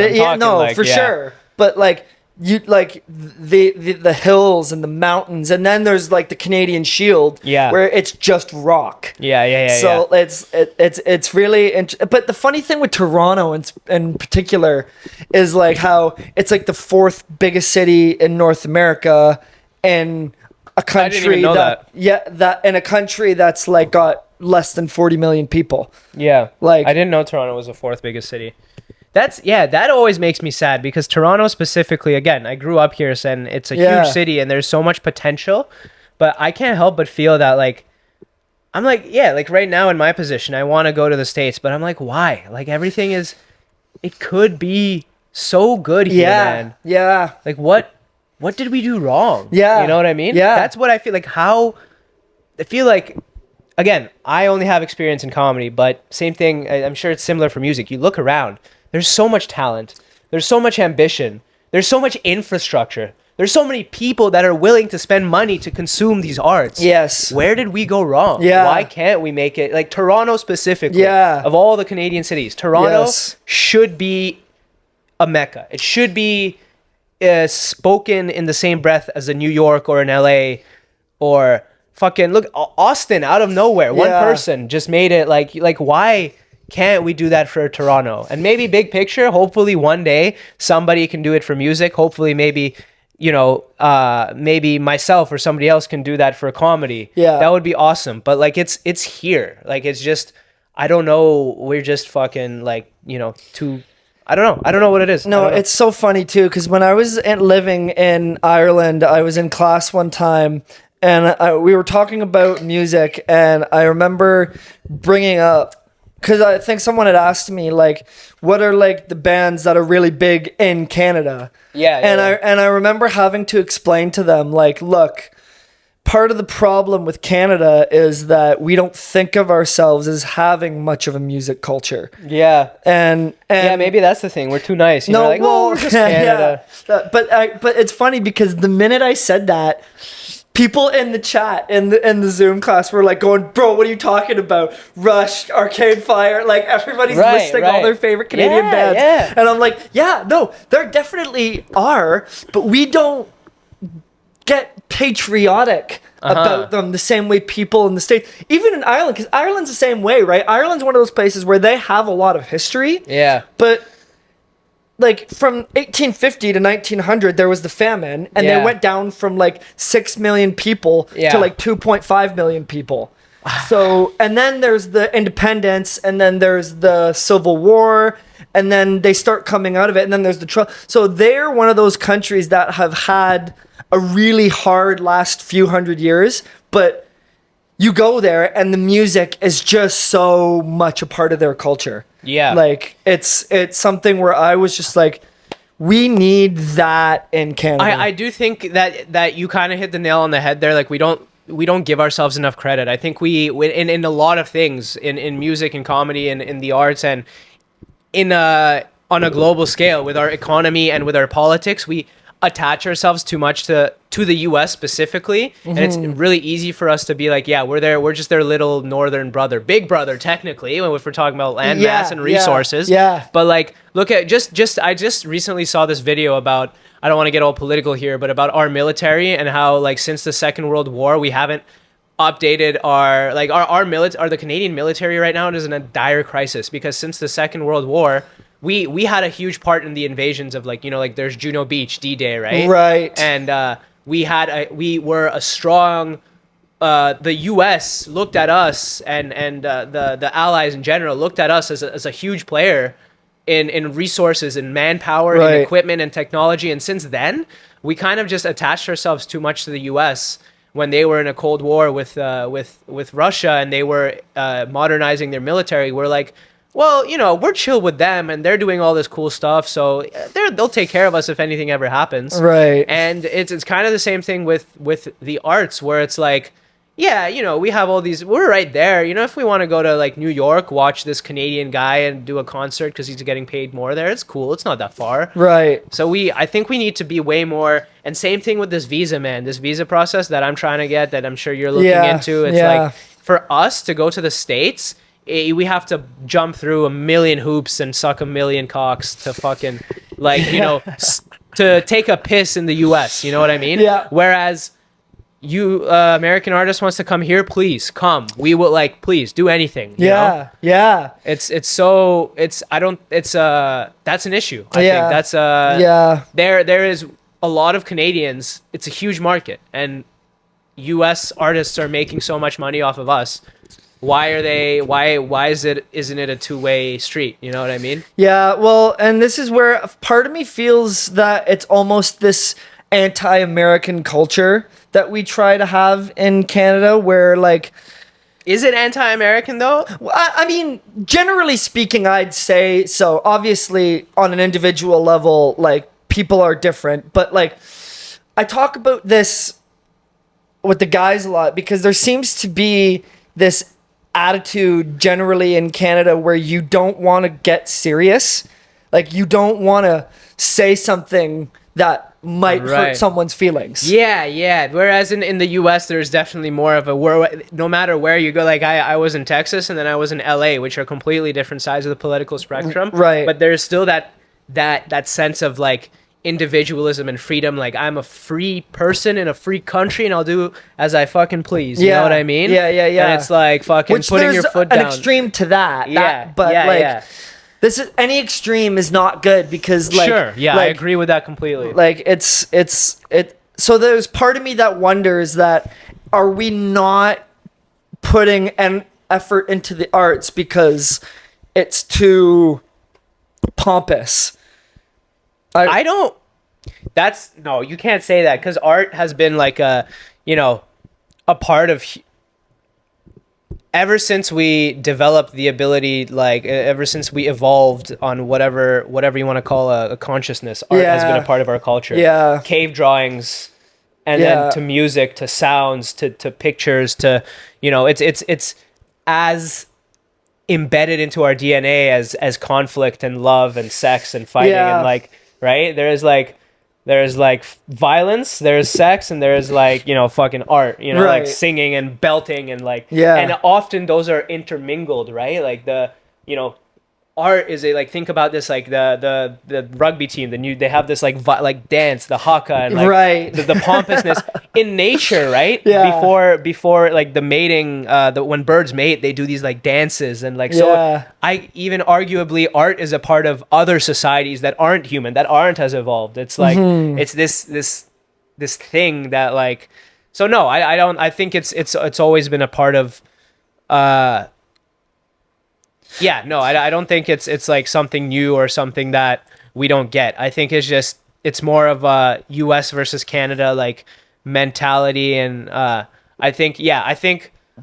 For sure. But like you like the hills and the mountains, and then there's like the Canadian Shield, where it's just rock. So it's really but the funny thing with Toronto in particular is like how it's like the fourth biggest city in North America, and a country I didn't even know that in a country that's like got less than 40 million people. Like I didn't know Toronto was the fourth biggest city. That always makes me sad, because Toronto specifically, again, I grew up here, and it's a huge city and there's so much potential, but I can't help but feel that like, I'm like, like right now in my position, I want to go to the States, but I'm like, why? Like everything it could be so good here, man. Yeah. Like what did we do wrong? Yeah. You know what I mean? Yeah. That's what I feel like. I feel like, again, I only have experience in comedy, but same thing, I'm sure it's similar for music. You look around, there's so much talent. There's so much ambition. There's so much infrastructure. There's so many people that are willing to spend money to consume these arts. Yes. Where did we go wrong? Yeah. Why can't we make it? Like Toronto specifically, of all the Canadian cities, Toronto should be a mecca. It should be spoken in the same breath as a New York or an LA, or fucking look, Austin out of nowhere. One person just made it like why can't we do that for Toronto? And maybe big picture, hopefully one day somebody can do it for music. Hopefully maybe, you know, maybe myself or somebody else can do that for comedy. Yeah. That would be awesome. But like it's here. Like it's just, I don't know. We're just fucking like, you know, I don't know what it is. No, it's so funny too, because when I was living in Ireland, I was in class one time and we were talking about music, and I remember bringing up, because I think someone had asked me, like, what are, like, the bands that are really big in Canada? And I remember having to explain to them, like, look, part of the problem with Canada is that we don't think of ourselves as having much of a music culture. And maybe that's the thing. We're too nice. You know, like, we're just Canada. But it's funny, because the minute I said that, people in the chat in the Zoom class were like going, bro, what are you talking about? Rush, Arcade Fire, like everybody's listing all their favorite Canadian bands. And I'm like, no, there definitely are, but we don't get patriotic about them the same way people in the States, even in Ireland, because Ireland's the same way, right? Ireland's one of those places where they have a lot of history. But like from 1850 to 1900, there was the famine, and they went down from like 6 million people to like 2.5 million people. So, and then there's the independence, and then there's the Civil War, and then they start coming out of it, and then there's the so they're one of those countries that have had a really hard last few hundred years, but you go there and the music is just so much a part of their culture. Yeah. Like it's something where I was just like, we need that in Canada. I do think that you kind of hit the nail on the head there. Like we don't give ourselves enough credit. I think we in a lot of things in music and comedy and in the arts and on a global scale with our economy and with our politics, we attach ourselves too much to the US specifically, and it's really easy for us to be like, yeah, we're just their little northern brother, big brother technically, if we're talking about land mass and resources. Yeah. But like, look at I just recently saw this video about, I don't want to get all political here, but about our military and how like since the Second World War we haven't updated the Canadian military right now is in a dire crisis, because since the Second World War we had a huge part in the invasions of like, like there's Juno Beach, D-Day, right? Right. And we were a strong, the U.S. looked at us and the allies in general looked at us as a huge player in resources and manpower and equipment and technology. And since then, we kind of just attached ourselves too much to the U.S. when they were in a Cold War with Russia and they were modernizing their military. We're like, well, we're chill with them and they're doing all this cool stuff, so they'll take care of us if anything ever happens. Right. And it's kind of the same thing with the arts, where it's like, yeah, we have all these, we're right there. If we want to go to like New York, watch this Canadian guy and do a concert because he's getting paid more there, it's cool. It's not that far. Right. So I think we need to be way more, and same thing with this visa, man. This visa process that I'm trying to get, that I'm sure you're looking into. It's like, for us to go to the States, we have to jump through a million hoops and suck a million cocks to fucking like, to take a piss in the US. You know what I mean? Yeah. Whereas you, American artist wants to come here, please come. We will please do anything. You know? Yeah. That's an issue. I think that's there is a lot of Canadians. It's a huge market, and US artists are making so much money off of us. Why isn't it a two-way street? You know what I mean? Yeah, well, and this is where part of me feels that it's almost this anti-American culture that we try to have in Canada, where like, is it anti-American though? I mean, generally speaking, I'd say so. Obviously, on an individual level, like, people are different, but like, I talk about this with the guys a lot because there seems to be this attitude generally in Canada where you don't want to get serious. Like, you don't want to say something that might hurt someone's feelings. Yeah. Whereas in the US, there's definitely more of no matter where you go, like I was in Texas and then I was in LA, which are completely different sides of the political spectrum. Right. But there's still that sense of like individualism and freedom. Like, I'm a free person in a free country and I'll do as I fucking please. You know what I mean? Yeah. And it's like fucking putting your foot down. An extreme to that. This is, any extreme is not good because like, I agree with that completely. Like, so there's part of me that wonders that, are we not putting an effort into the arts because it's too pompous? No, you can't say that, because art has been like a part of, ever since we developed the ability, like ever since we evolved on whatever you want to call a consciousness, art has been a part of our culture. Yeah. Cave drawings, and then to music, to sounds, to pictures, to, it's as embedded into our DNA as conflict and love and sex and fighting and like, right? There's like violence, there's sex, and there's like, fucking art, like singing and belting and like, and often those are intermingled, right? Like art is like, think about this, like the rugby team, they have this like dance, the haka, and like the pompousness in nature, right? Before like the mating, when birds mate, they do these like dances and like, so I even arguably art is a part of other societies that aren't human, that aren't as evolved. It's like, it's this thing that like, so no, I think it's always been a part of, I don't think it's like something new or something that we don't get. I think it's more of a US versus Canada like mentality, and I think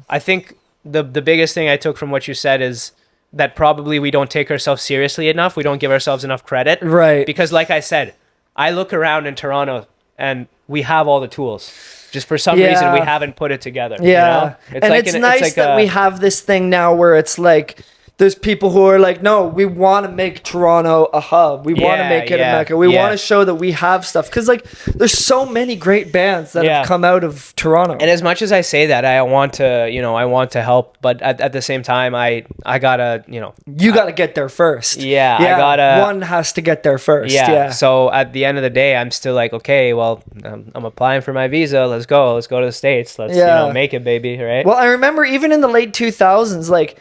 I think the biggest thing I took from what you said is that probably we don't take ourselves seriously enough. We don't give ourselves enough credit. Right. Because like I said, I look around in Toronto and we have all the tools. Just for some reason, we haven't put it together. Yeah. You know? It's nice that we have this thing now where it's like, there's people who are like, no, we want to make Toronto a hub. We want to make it a Mecca. We want to show that we have stuff. Because, like, there's so many great bands that have come out of Toronto. And as much as I say that, I want to help. But at the same time, I gotta, You gotta get there first. Yeah, I gotta. One has to get there first. Yeah. So at the end of the day, I'm still like, okay, well, I'm applying for my visa. Let's go to the States. Let's, make it, baby, right? Well, I remember even in the late 2000s, like,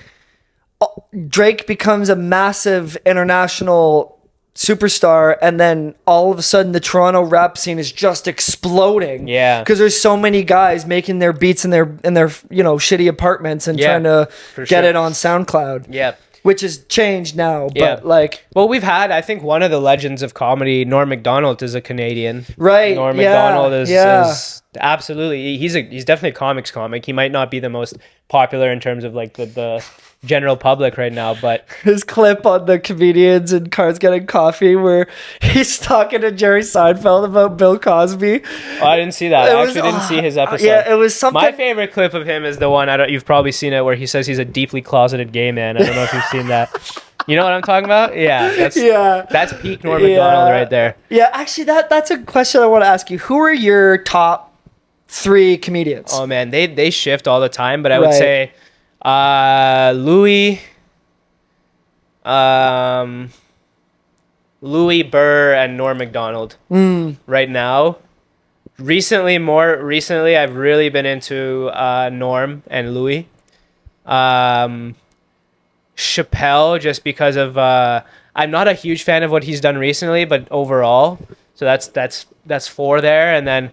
Drake becomes a massive international superstar, and then all of a sudden the Toronto rap scene is just exploding. Yeah, because there's so many guys making their beats in their shitty apartments and trying to get it on SoundCloud. Yeah, which has changed now. But like, well, we've had, I think, one of the legends of comedy, Norm Macdonald, is a Canadian. Right. Norm Macdonald is absolutely. He's definitely a comics comic. He might not be the most popular in terms of like the general public right now, but his clip on the comedians and Cars Getting Coffee where he's talking to Jerry Seinfeld about Bill Cosby. Oh, I didn't see that. I actually didn't see his episode. Yeah, it was something. My favorite clip of him is the one you've probably seen it, where he says he's a deeply closeted gay man. I don't know if you've seen that. You know what I'm talking about? Yeah, that's peak Norm Macdonald right there. Yeah, actually, that's a question I want to ask you. Who are your top 3 comedians? Oh man, they shift all the time, but I would say Louis, Burr, and Norm Macdonald right now. More recently, I've really been into Norm and Louis. Chappelle, just because of I'm not a huge fan of what he's done recently, but overall, so that's 4 there, and then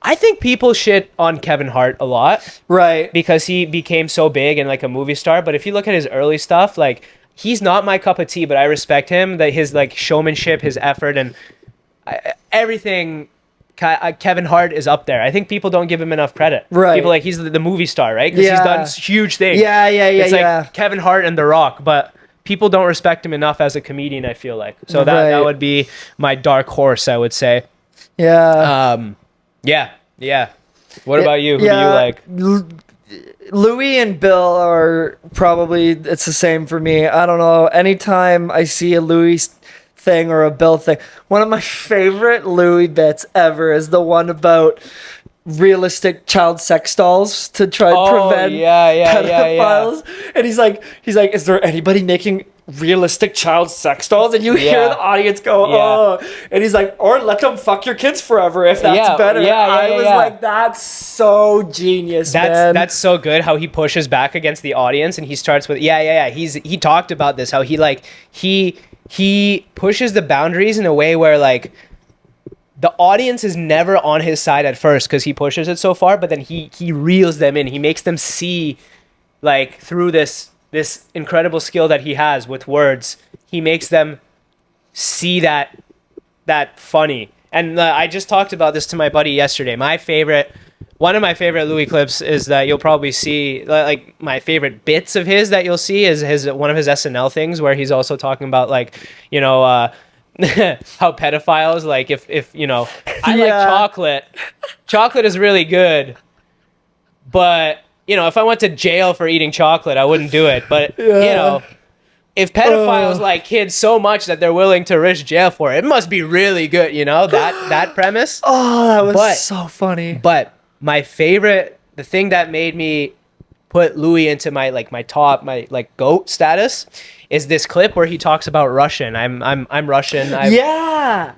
I think people shit on Kevin Hart a lot. Right. Because he became so big and like a movie star. But if you look at his early stuff, like, he's not my cup of tea, but I respect him, that his like showmanship, his effort, and everything. Kevin Hart is up there. I think people don't give him enough credit. Right. People like, he's the movie star, right? Because he's done huge things. It's like Kevin Hart and The Rock, but people don't respect him enough as a comedian, I feel like. So that would be my dark horse, I would say. Yeah. Yeah. What about you? Who do you like? Louis and Bill are probably, it's the same for me. I don't know. Anytime I see a Louis thing or a Bill thing, one of my favorite Louis bits ever is the one about realistic child sex dolls to try to prevent pedophiles. And he's like, is there anybody making realistic child sex dolls? And you hear the audience go, oh, and he's like, or let them fuck your kids forever if that's better. I was like, that's so genius, man. That's so good how he pushes back against the audience, and he starts with he talked about this, how he pushes the boundaries in a way where like the audience is never on his side at first because he pushes it so far, but then he reels them in. He makes them see, like, through this incredible skill that he has with words, he makes them see that funny. And I just talked about this to my buddy yesterday. One of my favorite Louis clips is that you'll probably see, like, my favorite bits of his that you'll see is one of his SNL things where he's also talking about, like, how pedophiles, like, if I like chocolate. Chocolate is really good, but if I went to jail for eating chocolate, I wouldn't do it. But if pedophiles like kids so much that they're willing to risk jail for it, it must be really good. That premise. Oh, that was so funny. But my favorite, the thing that made me put Louis into my top, GOAT status, is this clip where he talks about Russian. I'm Russian.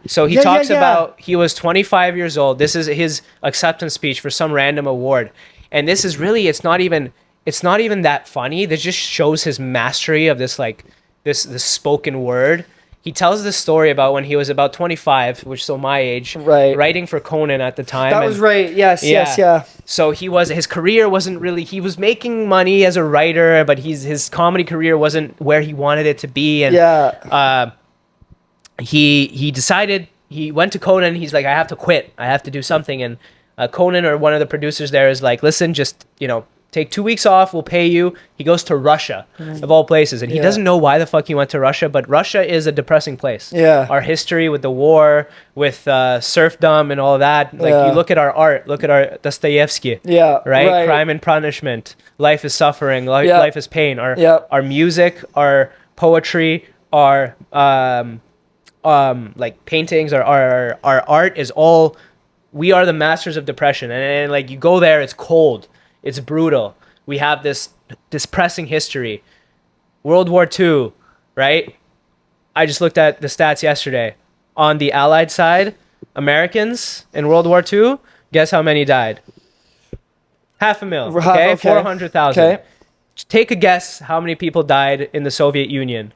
So he talks about, he was 25 years old. This is his acceptance speech for some random award. And this is really, it's not even that funny. This just shows his mastery of this, like, this spoken word. He tells this story about when he was about 25, which is so my age, writing for Conan at the time. That was right. Yes. So his career wasn't really, he was making money as a writer, but his comedy career wasn't where he wanted it to be. And he decided, he went to Conan, he's like, I have to quit. I have to do something. And Conan, or one of the producers there, is like, listen, just, take 2 weeks off. We'll pay you. He goes to Russia, of all places. And he doesn't know why the fuck he went to Russia, but Russia is a depressing place. Yeah. Our history with the war, with serfdom and all that. Like, you look at our art, look at our Dostoevsky. Yeah. Right? Crime and punishment. Life is suffering. Life is pain. Our music, our poetry, our like paintings, our art is all... We are the masters of depression. And like, you go there, it's cold. It's brutal. We have this depressing history. World War II, right? I just looked at the stats yesterday. On the Allied side, Americans in World War II, guess how many died? 500,000, okay? 400,000. Okay. Take a guess how many people died in the Soviet Union.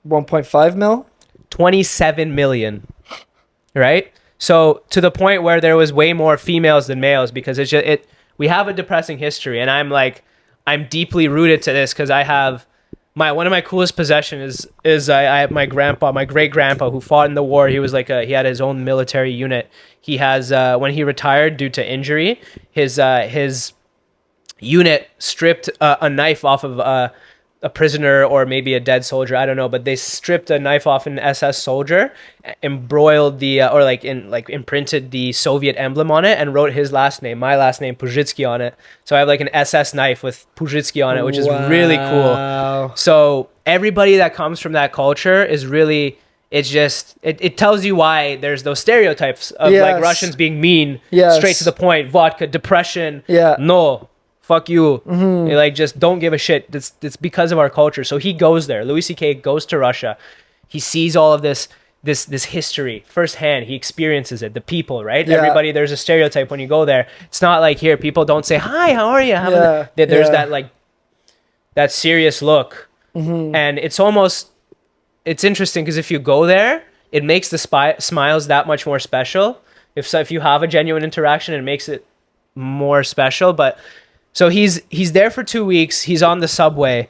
1.5 mil? 27 million, right? So to the point where there was way more females than males, because we have a depressing history. And I'm deeply rooted to this because I have one of my coolest possessions is I have my great grandpa who fought in the war. He was he had his own military unit. He has when he retired due to injury, his unit stripped a knife off of a prisoner or maybe a dead soldier, I don't know, but they stripped a knife off an SS soldier, embroiled imprinted the Soviet emblem on it, and wrote his last name, my last name, Puzhitsky, on it. So I have like an SS knife with Puzhitsky on it, which is really cool. So everybody that comes from that culture is really... It tells you why there's those stereotypes of like Russians being mean, straight to the point, vodka, depression, no, fuck you. Like, just don't give a shit. It's because of our culture. So he goes there. Louis C.K. goes to Russia. He sees all of this history firsthand. He experiences it. The people, right? Everybody, there's a stereotype when you go there. It's not like here, people don't say, hi, how are you? There's that serious look. And it's interesting because if you go there, it makes the smiles that much more special. If you have a genuine interaction, it makes it more special. But so he's there for 2 weeks. He's on the subway,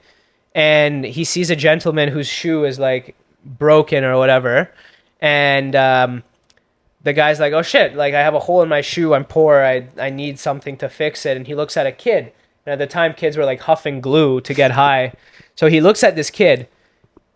and he sees a gentleman whose shoe is like broken or whatever, and the guy's like, "Oh shit! Like, I have a hole in my shoe. I'm poor. I need something to fix it." And he looks at a kid. And at the time, kids were like huffing glue to get high. So he looks at this kid.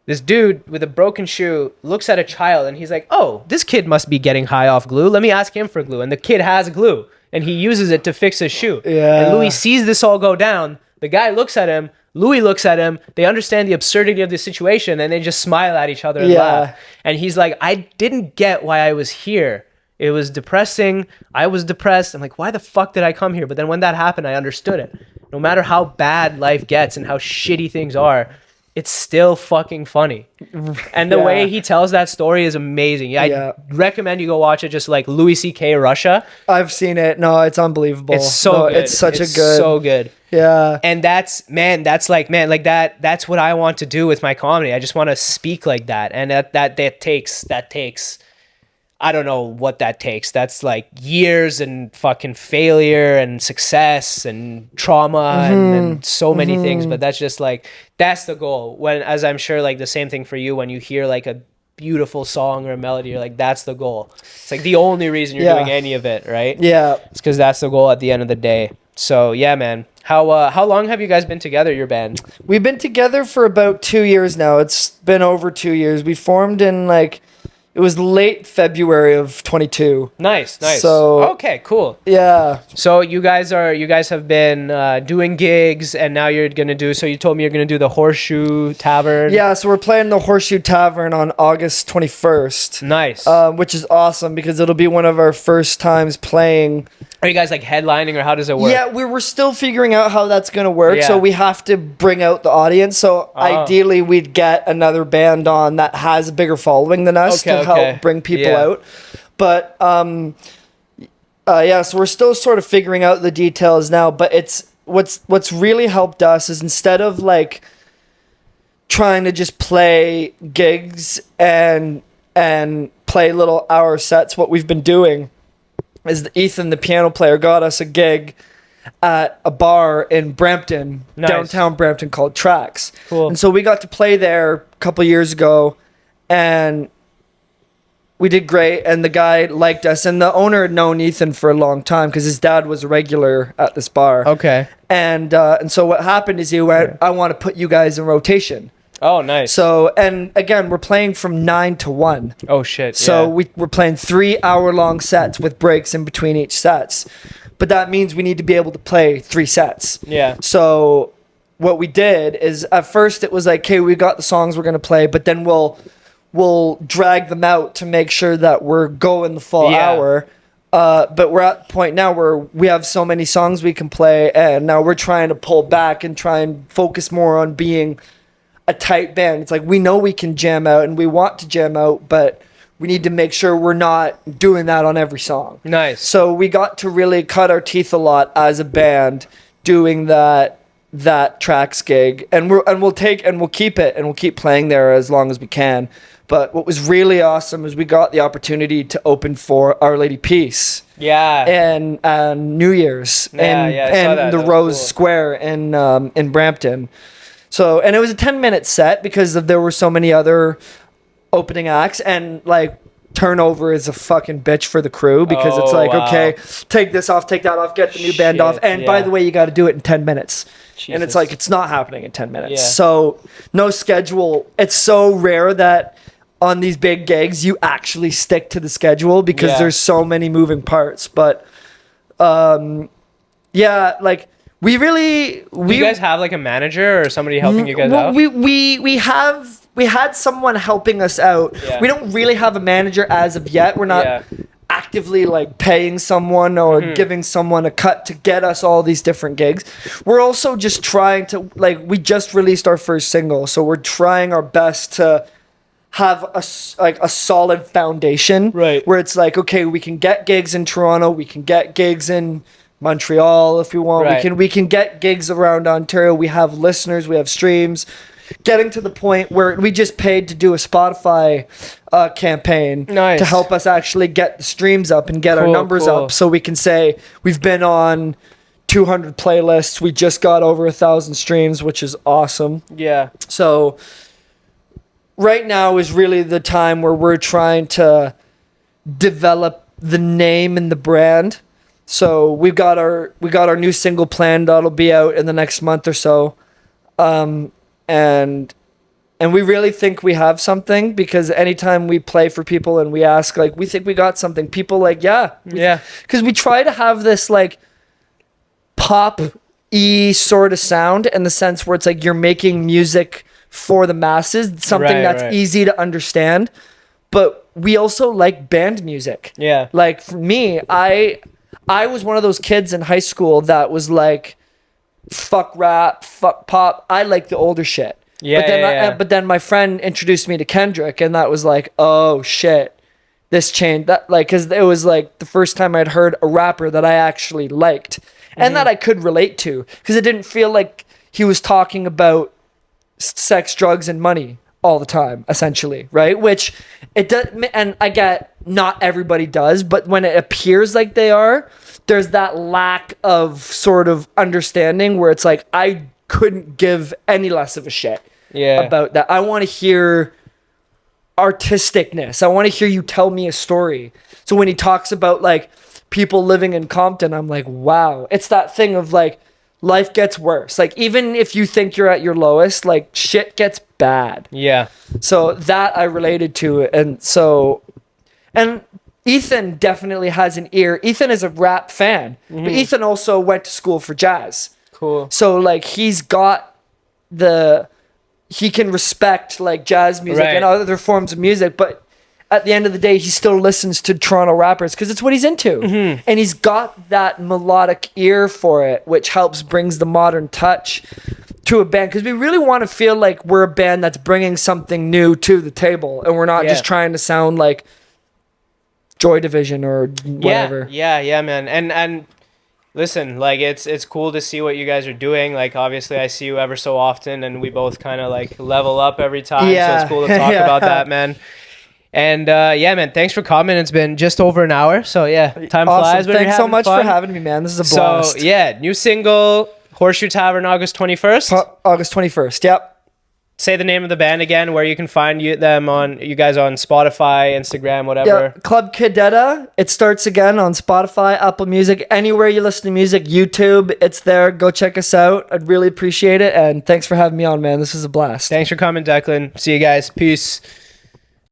This dude with a broken shoe looks at a child, and he's like, "Oh, this kid must be getting high off glue. Let me ask him for glue." And the kid has glue, and he uses it to fix his shoe. And Louis sees this all go down. The guy looks at him. Louis looks at him. They understand the absurdity of the situation, and they just smile at each other and laugh. And he's like, "I didn't get why I was here. It was depressing. I was depressed. I'm like, why the fuck did I come here?" But then when that happened, I understood it. No matter how bad life gets and how shitty things are, it's still fucking funny. And the way he tells that story is amazing. I recommend you go watch it, just like Louis C.K. Russia. I've seen it. No, it's unbelievable. It's so good. It's so good. Yeah. And that's what I want to do with my comedy. I just want to speak like that. And that takes I don't know what that takes. That's like years and fucking failure and success and trauma and so many things. But that's just like, that's the goal. As I'm sure, like the same thing for you, when you hear like a beautiful song or a melody, you're like, that's the goal. It's like the only reason you're doing any of it, right? Yeah. It's because that's the goal at the end of the day. So yeah, man. How long have you guys been together, your band? We've been together for about 2 years now. It's been over 2 years. We formed in it was late February of 22. Nice. So okay, cool. Yeah. So you guys have been doing gigs, and now you're gonna do. So you told me you're gonna do the Horseshoe Tavern. Yeah. So we're playing the Horseshoe Tavern on August 21st. Nice. Which is awesome because it'll be one of our first times playing. Are you guys like headlining, or how does it work? Yeah, we're still figuring out how that's gonna work. Yeah. So we have to bring out the audience. So ideally, we'd get another band on that has a bigger following than us to help bring people out. But so we're still sort of figuring out the details now. But it's what's really helped us is, instead of like trying to just play gigs and play little hour sets, what we've been doing is Ethan, the piano player, got us a gig at a bar in Brampton, downtown Brampton, called Tracks. Cool. And so we got to play there a couple years ago, and we did great, and the guy liked us, and the owner had known Ethan for a long time because his dad was a regular at this bar. Okay. And so what happened is he went, I want to put you guys in rotation. Oh, nice. So, and again, we're playing from 9 to 1. Oh, shit. So we're playing 3-hour-long sets with breaks in between each sets. But that means we need to be able to play 3 sets. Yeah. So what we did is at first it was like, okay, we got the songs we're going to play, but then we'll drag them out to make sure that we're going the full hour. But we're at the point now where we have so many songs we can play, and now we're trying to pull back and try and focus more on being a tight band. It's like we know we can jam out and we want to jam out, but we need to make sure we're not doing that on every song. Nice. So we got to really cut our teeth a lot as a band doing that tracks gig, and we'll keep it, and we'll keep playing there as long as we can. But what was really awesome is we got the opportunity to open for Our Lady Peace. Yeah. And New Year's. And the Rose Square in Brampton. So, and it was a 10-minute set because there were so many other opening acts, and like turnover is a fucking bitch for the crew because it's like, okay, take this off, take that off, get the new band off. And by the way, you got to do it in 10 minutes. Jesus. And it's like, it's not happening in 10 minutes. Yeah. So no schedule. It's so rare that on these big gigs you actually stick to the schedule because there's so many moving parts. But like do you guys have like a manager or somebody helping you guys out? We had someone helping us out. Yeah. We don't really have a manager as of yet. We're not actively like paying someone or giving someone a cut to get us all these different gigs. We're also just trying to, like, we just released our first single, so we're trying our best to have a solid foundation, right? Where it's like, okay, we can get gigs in Toronto, we can get gigs in Montreal if we want. Right. We can get gigs around Ontario. We have listeners, we have streams. Getting to the point where we just paid to do a Spotify campaign to help us actually get the streams up and get our numbers up, so we can say we've been on 200 playlists. We just got over 1,000 streams, which is awesome. Yeah. So right now is really the time where we're trying to develop the name and the brand. So we got our new single planned that'll be out in the next month or so. And we really think we have something, because anytime we play for people and we ask, like, we think we got something, people like, because we try to have this like pop-y sort of sound, in the sense where it's like you're making music for the masses, something that's easy to understand, but we also like band music. Yeah. Like for me, I was one of those kids in high school that was like, fuck rap, fuck pop. I like the older shit. Yeah. But then my friend introduced me to Kendrick, and that was like, oh shit, this changed. That, like, because it was like the first time I'd heard a rapper that I actually liked and that I could relate to, because it didn't feel like he was talking about sex, drugs, and money all the time, essentially, right? Which it does, and I get not everybody does, but when it appears like they are, there's that lack of sort of understanding where it's like, I couldn't give any less of a shit about that. I want to hear artisticness. I want to hear you tell me a story. So when he talks about like people living in Compton, I'm like, wow. It's that thing of like, life gets worse. Like, even if you think you're at your lowest, like, shit gets bad. Yeah. So that I related to. And Ethan definitely has an ear. Ethan is a rap fan, but Ethan also went to school for jazz. Cool. So like he can respect like jazz music and other forms of music, but at the end of the day, he still listens to Toronto rappers because it's what he's into. And he's got that melodic ear for it, which brings the modern touch to a band, because we really want to feel like we're a band that's bringing something new to the table, and we're not just trying to sound like Joy Division or whatever. Yeah, man. And listen, like, it's cool to see what you guys are doing. Like, obviously I see you ever so often, and we both kind of like level up every time. So it's cool to talk about that, man. And man, thanks for coming. It's been just over an hour, so time flies. Thanks so much for having me, man. This is a blast. So new single, Horseshoe Tavern, August 21st. August 21st. Yep. Say the name of the band again, where you can find you guys on Spotify, Instagram, whatever. Yeah, Club Cadetta. It starts again on Spotify, Apple Music, anywhere you listen to music, YouTube. It's there. Go check us out. I'd really appreciate it. And thanks for having me on, man. This was a blast. Thanks for coming, Declan. See you guys. Peace.